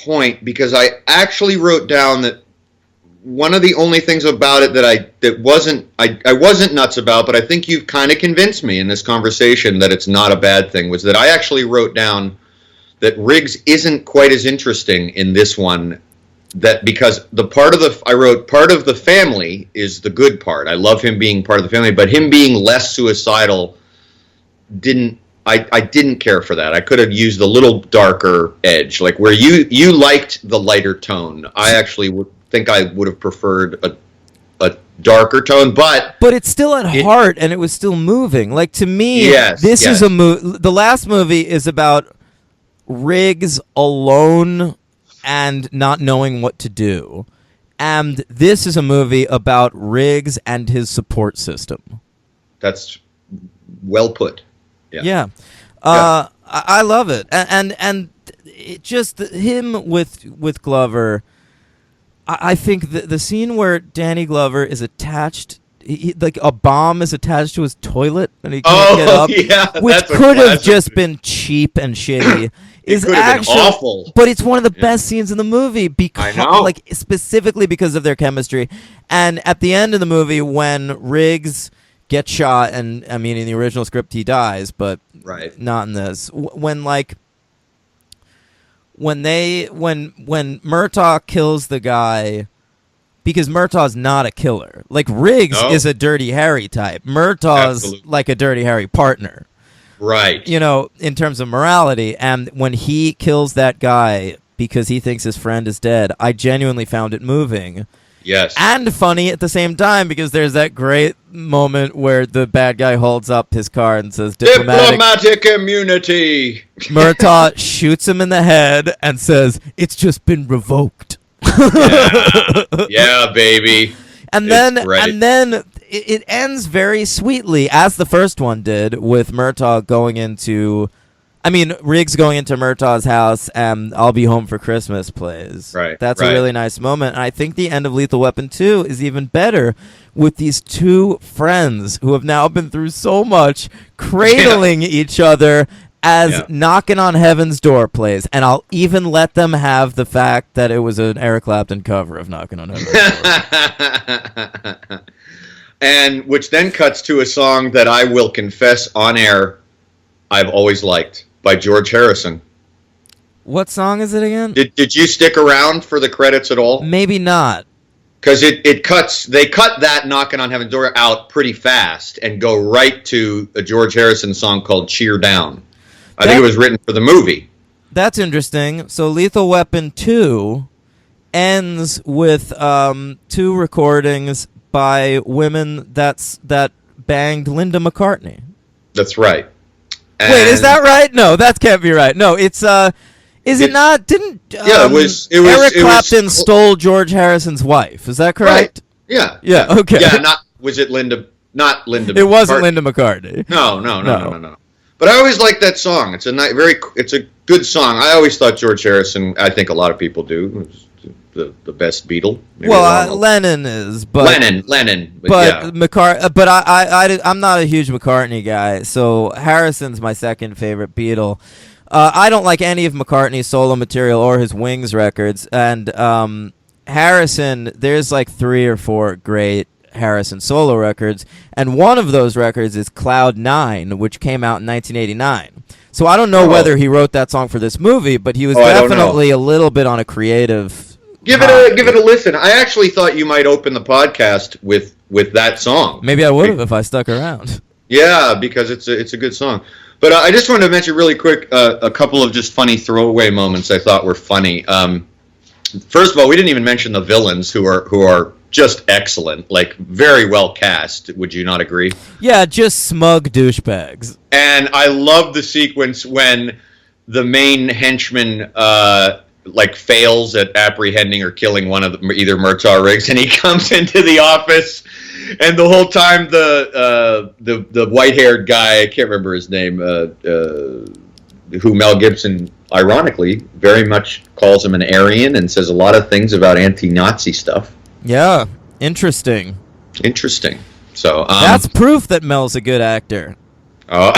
point, because I actually wrote down that one of the only things about it that I wasn't nuts about, but I think you've kind of convinced me in this conversation that it's not a bad thing, was that I actually wrote down that Riggs isn't quite as interesting in this one. That because I wrote part of the family is the good part. I love him being part of the family, but him being less suicidal didn't I didn't care for that. I could have used a little darker edge, like where you liked the lighter tone. I actually would think I would have preferred a darker tone, but it's still at heart, and it was still moving. Like, to me, this is a the last movie is about Riggs alone and not knowing what to do, and this is a movie about Riggs and his support system. That's well put. Yeah. I love it, and it just him with Glover. I think the scene where Danny Glover is attached, like a bomb is attached to his toilet and he can't get up, which could have just been cheap and shitty. Is actually awful, but it's one of the best scenes in the movie because, like, specifically because of their chemistry. And at the end of the movie, when Riggs gets shot, and I mean, in the original script he dies, but not in this. When Murtaugh kills the guy, because Murtaugh's not a killer. Like, Riggs is a Dirty Harry type. Murtaugh's like a Dirty Harry partner. Right. You know, in terms of morality. And when he kills that guy because he thinks his friend is dead, I genuinely found it moving. Yes. And funny at the same time, because there's that great moment where the bad guy holds up his card and says, Diplomatic immunity. Murtaugh shoots him in the head and says, it's just been revoked. Yeah, baby. And then it ends very sweetly, as the first one did, with Murtaugh going into... I mean, Riggs going into Murtaugh's house and I'll Be Home for Christmas plays. Right. That's a really nice moment. And I think the end of Lethal Weapon 2 is even better with these two friends who have now been through so much, cradling each other as Knocking on Heaven's Door plays. And I'll even let them have the fact that it was an Eric Clapton cover of Knocking on Heaven's Door. And which then cuts to a song that I will confess on air I've always liked. By George Harrison. What song is it again? Did you stick around for the credits at all? Maybe not. Because they cut that Knocking on Heaven's Door out pretty fast and go right to a George Harrison song called Cheer Down. I think it was written for the movie. That's interesting. So Lethal Weapon 2 ends with two recordings by women that banged Linda McCartney. That's right. And wait, is that right? No, that can't be right. No, it's is it not? Didn't Eric Clapton stole George Harrison's wife? Is that correct? Right. Yeah. Okay. Yeah. Was it Linda? Not Linda. It wasn't Linda McCartney. No. But I always liked that song. It's a good song. I always thought George Harrison. I think a lot of people do. Was the best Beatle. Lennon is, but Lennon. But I'm not a huge McCartney guy, so Harrison's my second favorite Beatle. I don't like any of McCartney's solo material or his Wings records, and Harrison, there's like 3 or 4 great Harrison solo records, and one of those records is Cloud 9, which came out in 1989. So I don't know whether he wrote that song for this movie, but he was definitely a little bit on a creative... Give it a listen. I actually thought you might open the podcast with that song. Maybe I would have if I stuck around. Yeah, because it's a good song. But I just wanted to mention really quick a couple of just funny throwaway moments I thought were funny. First of all, we didn't even mention the villains who are just excellent, like very well cast. Would you not agree? Yeah, just smug douchebags. And I love the sequence when the main henchman fails at apprehending or killing one of them, either Murtaugh or Riggs, and he comes into the office, and the whole time the white-haired guy, I can't remember his name, who Mel Gibson, ironically, very much calls him an Aryan and says a lot of things about anti-Nazi stuff. Yeah, interesting. So that's proof that Mel's a good actor. Oh.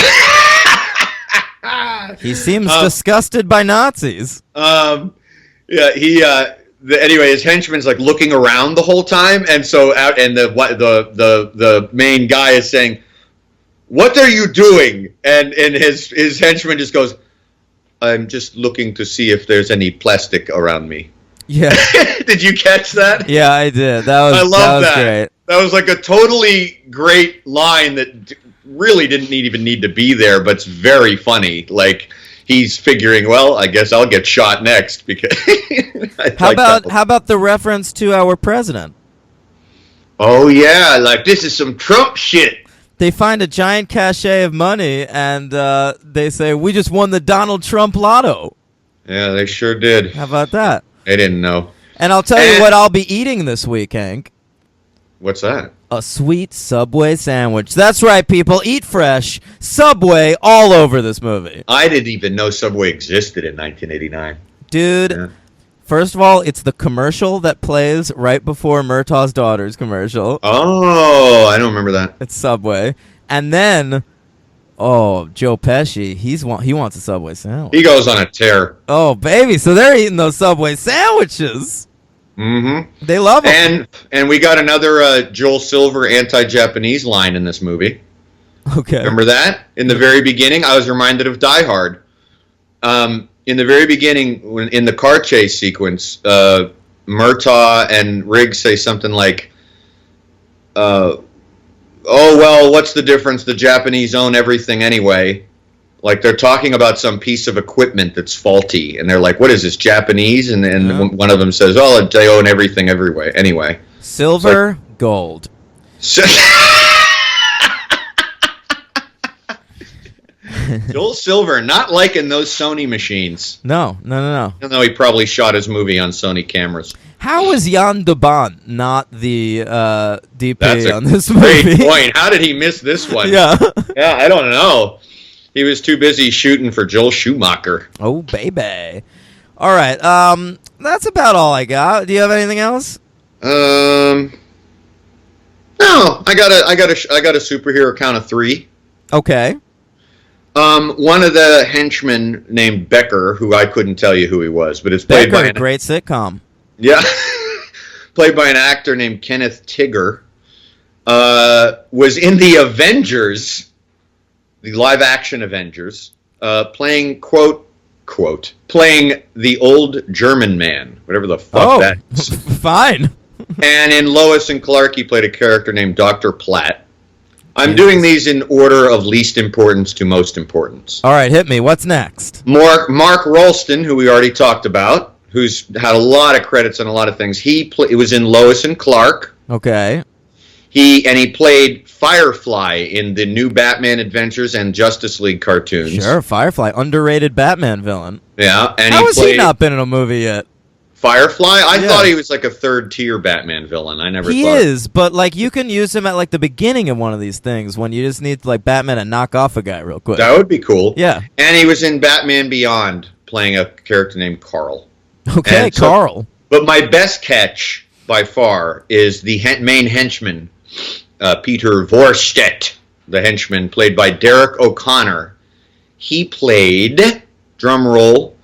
He seems disgusted by Nazis. Anyway, his henchman's like looking around the whole time, and so the main guy is saying, "What are you doing?" And his henchman just goes, "I'm just looking to see if there's any plastic around me." Yeah. Did you catch that? Yeah, I did. I love that. Great. That was like a totally great line that really didn't even need to be there, but it's very funny. Like he's figuring, well, I guess I'll get shot next because. How about the reference to our president? Oh yeah, like this is some Trump shit. They find a giant cachet of money and they say, "We just won the Donald Trump lotto." Yeah, they sure did. How about that? They didn't know. And I'll tell you what I'll be eating this week, Hank. What's that? A sweet Subway sandwich. That's right, people. Eat fresh. Subway all over this movie. I didn't even know Subway existed in 1989. Dude, Yeah. first of all, it's the commercial that plays right before Murtaugh's Daughters commercial. Oh, I don't remember that. It's Subway. And then, Joe Pesci, he wants a Subway sandwich. He goes on a tear. Oh, baby. So they're eating those Subway sandwiches. Mm-hmm. They love them. And we got another Joel Silver anti-Japanese line in this movie. Okay. Remember that? In the very beginning, I was reminded of Die Hard. In the very beginning, in the car chase sequence, Murtaugh and Riggs say something like, "Oh well, what's the difference? The Japanese own everything anyway." Like they're talking about some piece of equipment that's faulty, and they're like, "What is this, Japanese?" And one of them says, "Oh, they own everything everywhere anyway." Silver, gold. So Joel Silver not liking those Sony machines. No. Even though he probably shot his movie on Sony cameras. How is Jan de Bont not the DP That's a on this great movie? point. How did he miss this one? Yeah. Yeah, I don't know. He was too busy shooting for Joel Schumacher. Oh, baby. All right. That's about all I got. Do you have anything else? No, I got a superhero count of 3. Okay. One of the henchmen named Becker, who I couldn't tell you who he was, but it's played by a great sitcom. Yeah, played by an actor named Kenneth Tigger. Was in the Avengers. The live-action Avengers, playing playing the old German man, whatever the fuck that is. Fine. And in Lois and Clark, he played a character named Dr. Platt. I'm doing these in order of least importance to most importance. All right, hit me. What's next? Mark Rolston, who we already talked about, who's had a lot of credits on a lot of things. It was in Lois and Clark. Okay. He played Firefly in the new Batman Adventures and Justice League cartoons. Sure, Firefly, underrated Batman villain. Yeah, and How has he not been in a movie yet? Firefly? I thought he was like a third-tier Batman villain. I never thought. He is, but like you can use him at like the beginning of one of these things when you just need like Batman to knock off a guy real quick. That would be cool. Yeah. And he was in Batman Beyond playing a character named Carl. Okay, Carl. But my best catch by far is the main henchman, Peter Vorstedt, the henchman played by Derek O'Connor. He played, drum roll,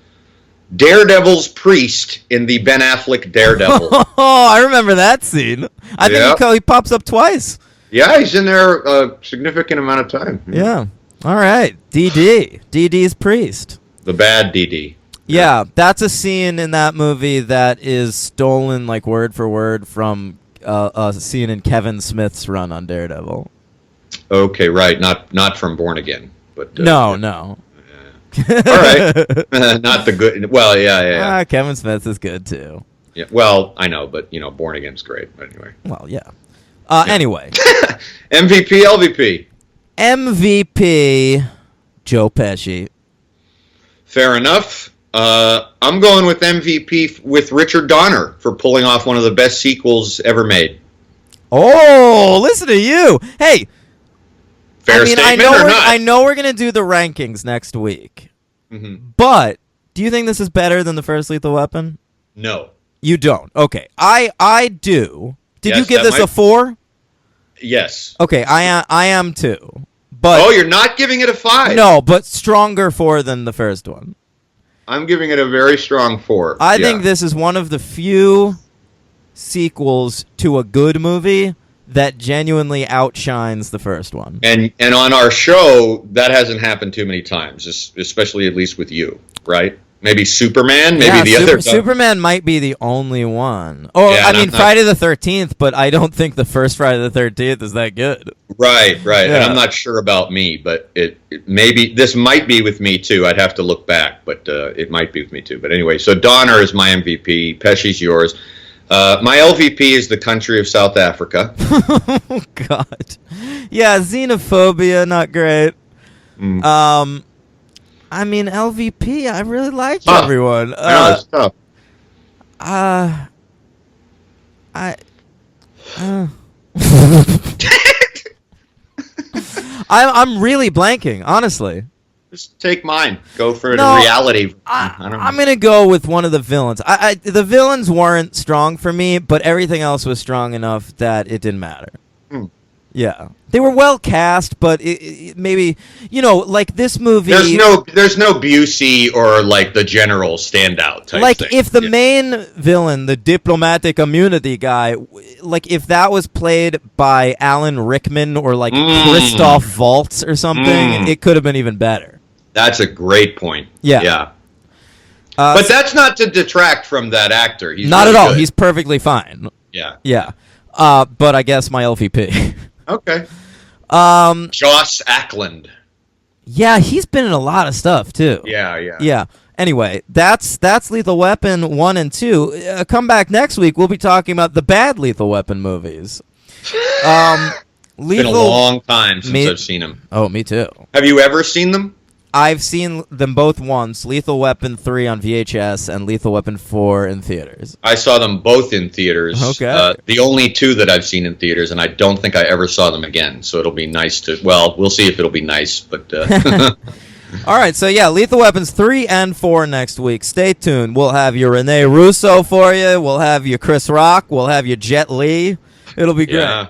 Daredevil's priest in the Ben Affleck Daredevil. Oh, I remember that scene. I think he pops up twice. Yeah, he's in there a significant amount of time. Yeah. All right. DD's priest. The bad DD. Yeah, that's a scene in that movie that is stolen like word for word from a scene in Kevin Smith's run on Daredevil. Okay, right. Not from Born Again, but no. All right, not the good. Well, yeah. Kevin Smith is good too. Yeah. Well, I know, but Born Again's great. But anyway. Well, yeah. Anyway. MVP, LVP. MVP, Joe Pesci. Fair enough. I'm going with MVP with Richard Donner for pulling off one of the best sequels ever made. Oh, listen to you. Hey. Fair statement or not? I know we're going to do the rankings next week. Mm-hmm. But do you think this is better than the first Lethal Weapon? No. You don't. Okay. I do. Did you give this a 4? Yes. Okay, I am too. But you're not giving it a 5. No, but stronger 4 than the first one. I'm giving it a very strong 4. I think this is one of the few sequels to a good movie that genuinely outshines the first one. And on our show, that hasn't happened too many times, especially at least with you, right? Maybe Superman. Maybe Yeah, the other. Superman might be the only one. Or Yeah, I and mean, I'm not- Friday the 13th, but I don't think the first Friday the 13th is that good. Right. And Yeah. I'm not sure about me, but it maybe this might be with me too. I'd have to look back, but it might be with me too. But anyway, so Donner is my MVP. Pesci's yours. My LVP is the country of South Africa. Oh God. Yeah, xenophobia, not great. I mean, LVP, I really liked everyone. I know it's tough. I'm really blanking, honestly. Just take mine. Go for No, the reality. I'm gonna go with one of the villains. The villains weren't strong for me, but everything else was strong enough that it didn't matter. Yeah, they were well cast, but it maybe like this movie. There's no Busey or like the general standout type like thing. if the main villain, the diplomatic immunity guy, like if that was played by Alan Rickman or like Christoph Waltz or something, it could have been even better. That's a great point. Yeah. But that's not to detract from that actor. He's not really at all. good. He's perfectly fine. Yeah. But I guess my LVP. Okay. Joss Ackland. Yeah, he's been in a lot of stuff too. Yeah. Anyway, that's Lethal Weapon 1 and 2. Come back next week. We'll be talking about the bad Lethal Weapon movies. It's been a long time since I've seen them. Oh, me too. Have you ever seen them? I've seen them both once. Lethal Weapon 3 on VHS and Lethal Weapon 4 in theaters. I saw them both in theaters. Okay. The only two that I've seen in theaters, and I don't think I ever saw them again. So it'll be nice to. Well, we'll see if it'll be nice, but. All right, so yeah, Lethal Weapons 3 and 4 next week. Stay tuned. We'll have your Rene Russo for you. We'll have your Chris Rock. We'll have your Jet Li. It'll be great. Yeah.